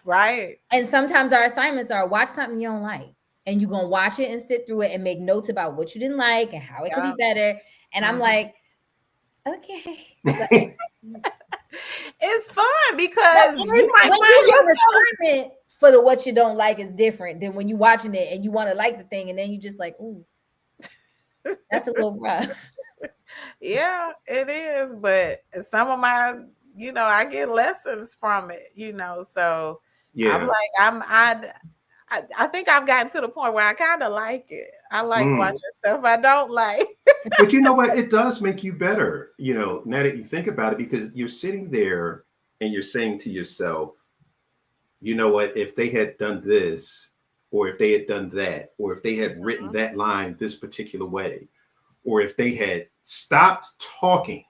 Right. And sometimes our assignments are watch something you don't like, and you're going to watch it and sit through it and make notes about what you didn't like and how it could be better. And I'm like, okay. It's fun because you might find yourself for the what you don't like is different than when you're watching it and you want to like the thing, and then you just like, ooh, that's a little rough. Yeah, it is. But some of my, I get lessons from it, so I'm like, I think I've gotten to the point where I kind of like it. I like watching stuff I don't like. But you know what? It does make you better, now that you think about it, because you're sitting there and you're saying to yourself, you know what, if they had done this, or if they had done that, or if they had written that line this particular way, or if they had stopped talking,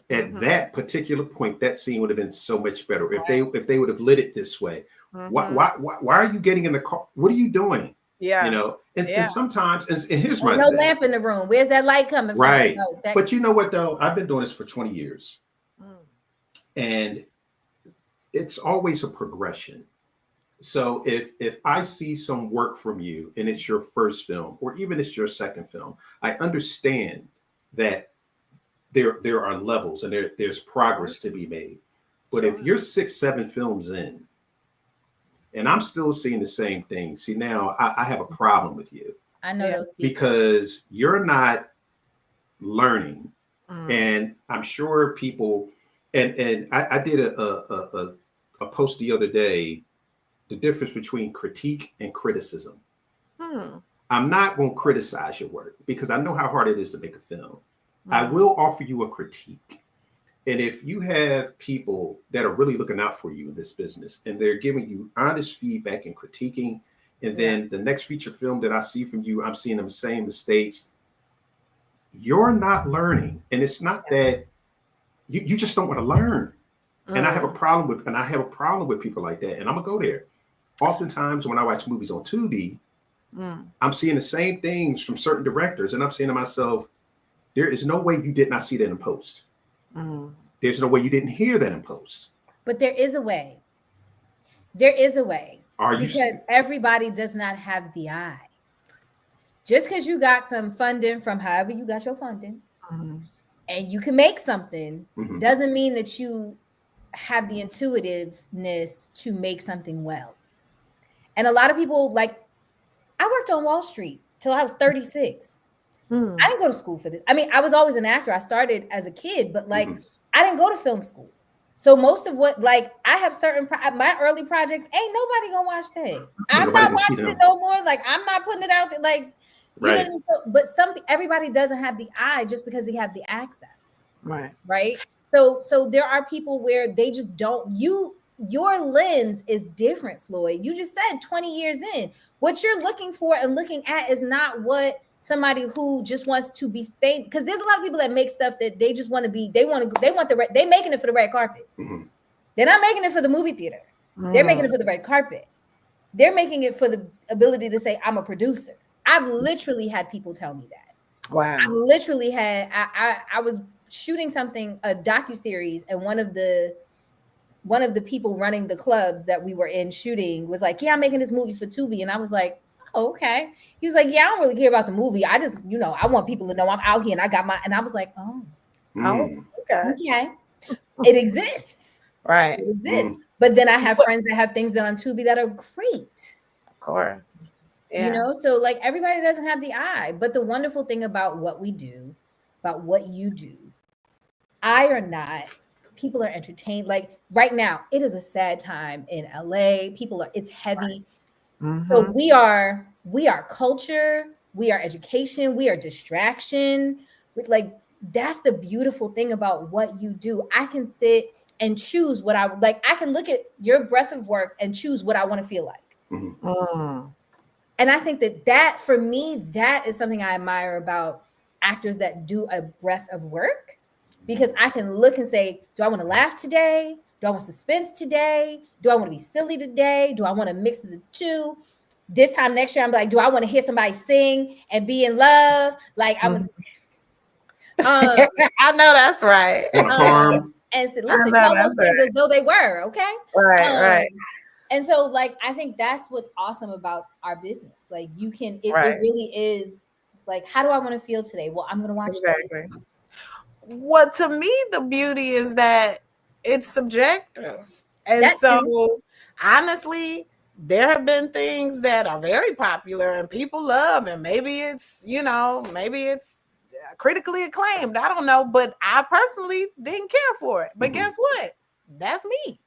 at that particular point, that scene would have been so much better. If they would have lit it this way. Why are you getting in the car? What are you doing? Yeah. And sometimes, and here's my no lamp in the room. Where's that light coming from? Right. But you know what, though? I've been doing this for 20 years. And it's always a progression. So if I see some work from you and it's your first film, or even it's your second film, I understand that there are levels and there's progress to be made. But if you're 6, 7 films in, and I'm still seeing the same thing, see, now I have a problem with you. I know those people. Because you're not learning. And I'm sure people, and I did a post the other day, the difference between critique and criticism. I'm not going to criticize your work because I know how hard it is to make a film. I will offer you a critique. And if you have people that are really looking out for you in this business and they're giving you honest feedback and critiquing, and then the next feature film that I see from you, I'm seeing them same mistakes, you're not learning. And it's not that you just don't want to learn. And I have a problem with people like that. And I'm gonna go there. Oftentimes when I watch movies on Tubi, I'm seeing the same things from certain directors, and I'm saying to myself, there is no way you did not see that in post. There's no way you didn't hear that in post. But there is a way. There is a way. Because everybody does not have the eye. Just because you got some funding from however you got your funding, and you can make something, doesn't mean that you have the intuitiveness to make something well. And a lot of people, like, I worked on Wall Street till I was 36. I didn't go to school for this. I mean, I was always an actor. I started as a kid, but like, I didn't go to film school. So most of what, like, I have certain, my early projects, ain't nobody gonna watch that. I'm not watching it no more. Like, I'm not putting it out there. Like, you know what I mean? So, but everybody doesn't have the eye just because they have the access. Right. So there are people where they just don't, your lens is different, Floyd. You just said 20 years in, what you're looking for and looking at is not what somebody who just wants to be famous, because there's a lot of people that make stuff that they just want to be, they making it for the red carpet. They're not making it for the movie theater. They're making it for the red carpet. They're making it for the ability to say, I'm a producer. I've literally had people tell me that. Wow. I've literally had, I was shooting something, a docuseries, and one of the people running the clubs that we were in shooting was like, yeah, I'm making this movie for Tubi. And I was like, oh, okay. He was like, yeah, I don't really care about the movie. I just, I want people to know I'm out here and I got my, and I was like, okay. It exists. Right. It exists. But then I have friends that have things that on Tubi that are great. Of course. Yeah. So like everybody doesn't have the eye. But the wonderful thing about what we do, about what you do, I or not, people are entertained. Like right now, it is a sad time in LA. It's heavy. So we are culture, we are education, we are distraction. Like, that's the beautiful thing about what you do. I can sit and choose what I like. I can look at your breadth of work and choose what I want to feel like. And I think that for me, that is something I admire about actors that do a breadth of work, because I can look and say, do I want to laugh today? Do I want suspense today? Do I want to be silly today? Do I want to mix the two? This time next year, I'm like, do I want to hear somebody sing and be in love? Like I know that's right. And so, listen, call those things as though they were, okay? Right. And so, like, I think that's what's awesome about our business. Like, you can, it really is like, how do I want to feel today? Well, I'm going to watch exactly. Well, to me, the beauty is that it's subjective. And so, honestly, there have been things that are very popular and people love, and maybe it's critically acclaimed. I don't know, but I personally didn't care for it. But guess what? That's me.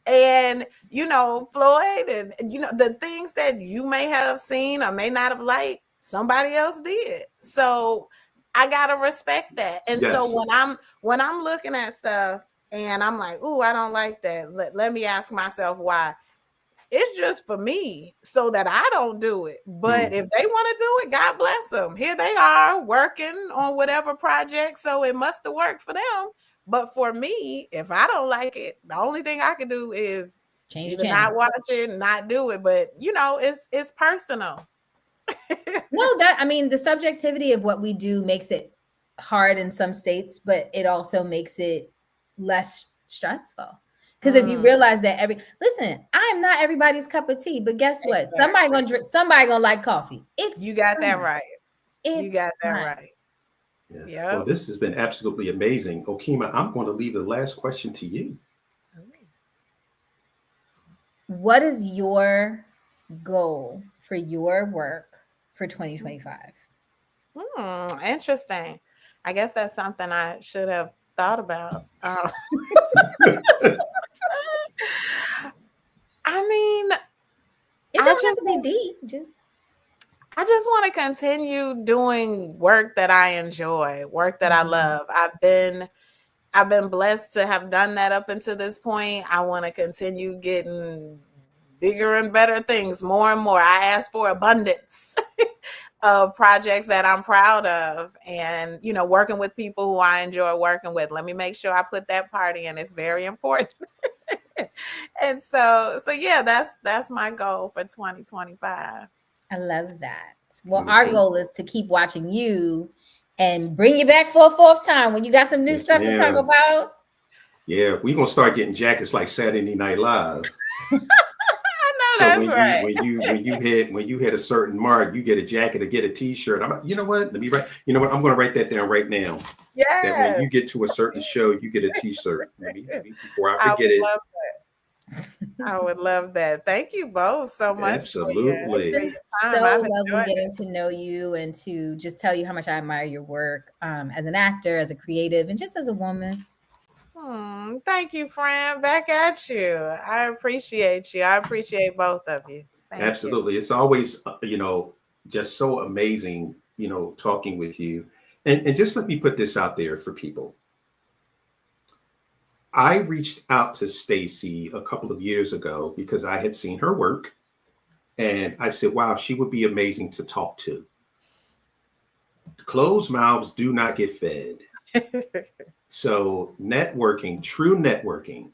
And, Floyd, and, the things that you may have seen or may not have liked, somebody else did. So I got to respect that. And so when I'm looking at stuff and I'm like, ooh, I don't like that. Let me ask myself why. It's just for me so that I don't do it. But if they want to do it, God bless them. Here they are working on whatever project. So it must have worked for them. But for me, if I don't like it, the only thing I can do is either not watch it, not do it. But it's personal. No, the subjectivity of what we do makes it hard in some states, but it also makes it less stressful. Because if you realize that I am not everybody's cup of tea, but guess what? Somebody gonna drink, somebody gonna like coffee. You got that right. You got that right. Yeah. Well, this has been absolutely amazing. Okema, I'm going to leave the last question to you. What is your goal for your work for 2025? Interesting. I guess that's something I should have thought about. It doesn't have to be deep. I just want to continue doing work that I enjoy, work that I love. I've been blessed to have done that up until this point. I want to continue getting bigger and better things, more and more. I ask for abundance of projects that I'm proud of, and working with people who I enjoy working with. Let me make sure I put that part in. It's very important. And so yeah, that's my goal for 2025. I love that. Well, our goal is to keep watching you and bring you back for a fourth time when you got some new stuff to talk about. Yeah, we're gonna start getting jackets like Saturday Night Live. That's right. When you hit a certain mark, you get a jacket or get a T-shirt. I'm going to write that down right now. Yeah. That when you get to a certain show, you get a T-shirt. Maybe before I forget it. I would love that. Thank you both so much. Absolutely. It's been so lovely getting to know you and to just tell you how much I admire your work as an actor, as a creative, and just as a woman. Thank you, friend. Back at you. I appreciate you. I appreciate both of you. Absolutely. It's always, just so amazing, talking with you. And just let me put this out there for people. I reached out to Stacie a couple of years ago because I had seen her work. And I said, wow, she would be amazing to talk to. Closed mouths do not get fed. So networking, true networking,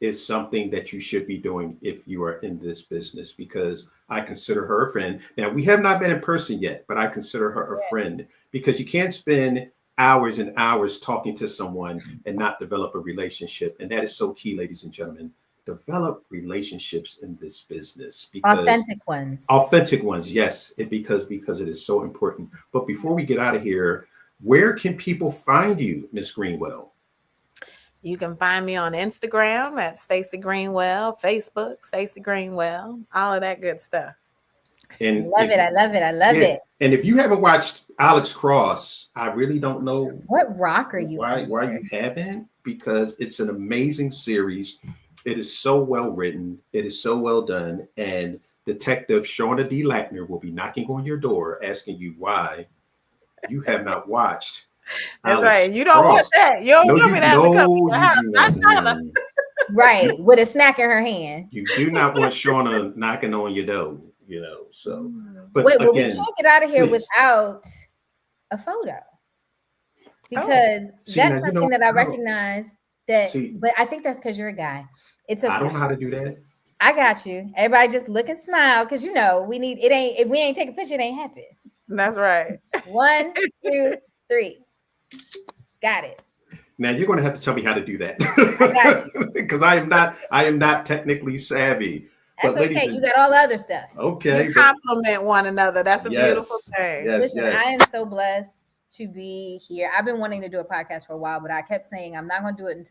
is something that you should be doing if you are in this business, because I consider her a friend. Now, we have not been in person yet, but I consider her a friend, because you can't spend hours and hours talking to someone and not develop a relationship. And that is so key, ladies and gentlemen. Develop relationships in this business. Because authentic ones, yes, because it is so important. But before we get out of here, where can people find you, Miss Greenwell? You can find me on Instagram at Stacie Greenwell, Facebook, Stacie Greenwell, all of that good stuff. And I love it. And if you haven't watched Alex Cross, I really don't know what rock are you why you haven't, because it's an amazing series. It is so well written. It is so well done. And Detective Shauna D. Lackner will be knocking on your door asking you why you have not watched. That's Alex right. You don't Cross. Want that. You don't want me to have to come to the house. Not right. With a snack in her hand. You do not want Shauna knocking on your door. you know. So, Mm. but Wait, well, we again, can't get out of here please. without a photo because See, that's now, you something know, that I I don't recognize that, see. but I think that's because you're a guy. It's okay. I don't know how to do that. I got you. Everybody just look and smile because you know we need it. Ain't if we ain't take a picture, it ain't happen. That's right. 1, 2, 3. Got it. Now you're going to have to tell me how to do that I got you. because I am not technically savvy. That's But okay. You got all the other stuff. okay, You compliment one another. That's a beautiful yes, thing. yes, Listen, yes. I am so blessed to be here. I've been wanting to do a podcast for a while, but I kept saying I'm not going to do it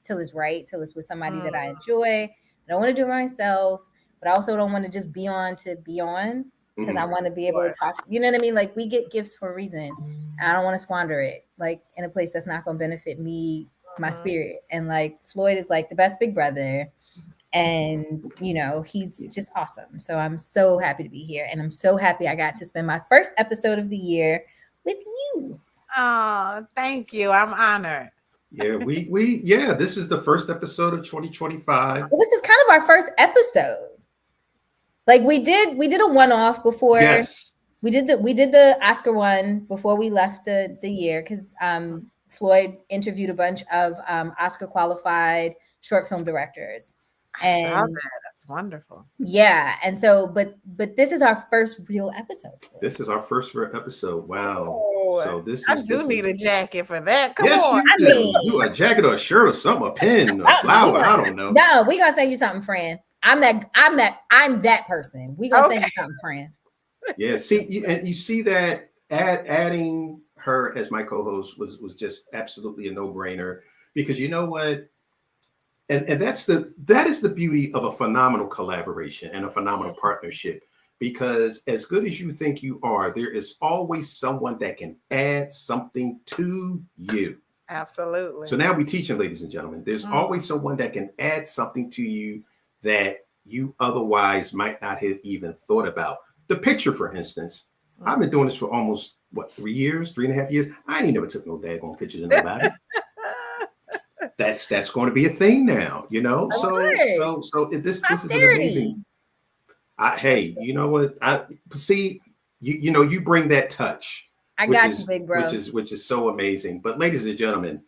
till it's right, till it's with somebody that I enjoy. I don't want to do it myself, but I also don't want to just be on to be on because I want to be able to talk. You know what I mean? Like we get gifts for a reason. And I don't want to squander it like in a place that's not going to benefit me, my spirit. And like Floyd is like the best big brother. And you know, he's just awesome. So I'm so happy to be here. And I'm so happy I got to spend my first episode of the year with you. Oh, thank you. I'm honored. Yeah, this is the first episode of 2025. Well, this is kind of our first episode. Like we did a one-off before. Yes. We did the Oscar one before we left the year because Floyd interviewed a bunch of Oscar qualified short film directors. I saw that. That's wonderful. Yeah, and so, but this is our first real episode. This is our first real episode. Wow. Oh, so I do need a jacket for that. Come yes, on. you do. You a jacket or a shirt or something, a pen, a flower. I don't know. No, we gonna send you something, friend. I'm that person. We gonna send you something, friend. Yeah, see, you see that adding her as my co-host was just absolutely a no-brainer because you know what, and that is the beauty of a phenomenal collaboration and a phenomenal partnership. Because as good as you think you are, there is always someone that can add something to you. Absolutely. So now we're teaching, ladies and gentlemen. There's always someone that can add something to you that you otherwise might not have even thought about. The picture, for instance, I've been doing this for almost 3 years, 3.5 years. I ain't never took no daggone pictures of nobody. That's going to be a thing now, you know. So this is an amazing. Hey, you know what? I see. You know, you bring that touch. I got you, big bro. Which is so amazing. But ladies and gentlemen,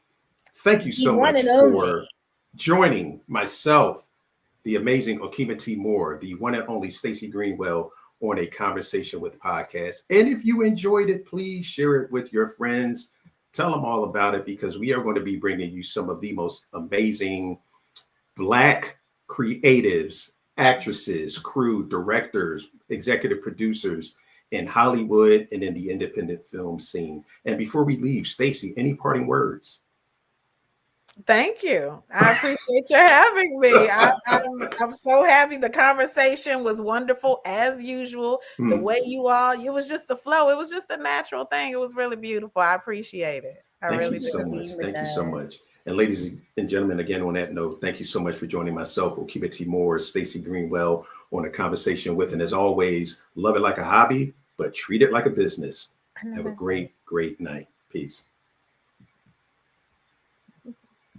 thank you so much for joining myself, the amazing Okema T, the one and only Stacie Greenwell, on a Conversation with podcast. And if you enjoyed it, please share it with your friends. Tell them all about it because we are going to be bringing you some of the most amazing Black creatives, actresses, crew, directors, executive producers in Hollywood and in the independent film scene. And before we leave, Stacie, any parting words? Thank you. I appreciate you having me. I'm so happy. The conversation was wonderful as usual. The way it was just the flow. It was just a natural thing. It was really beautiful. I appreciate it. Thank you so much. Thank you so much. And ladies and gentlemen, again, on that note, thank you so much for joining myself, Okema T, Stacie Greenwell, on a Conversation with. And as always, love it like a hobby, but treat it like a business. Have a great, great night. Peace.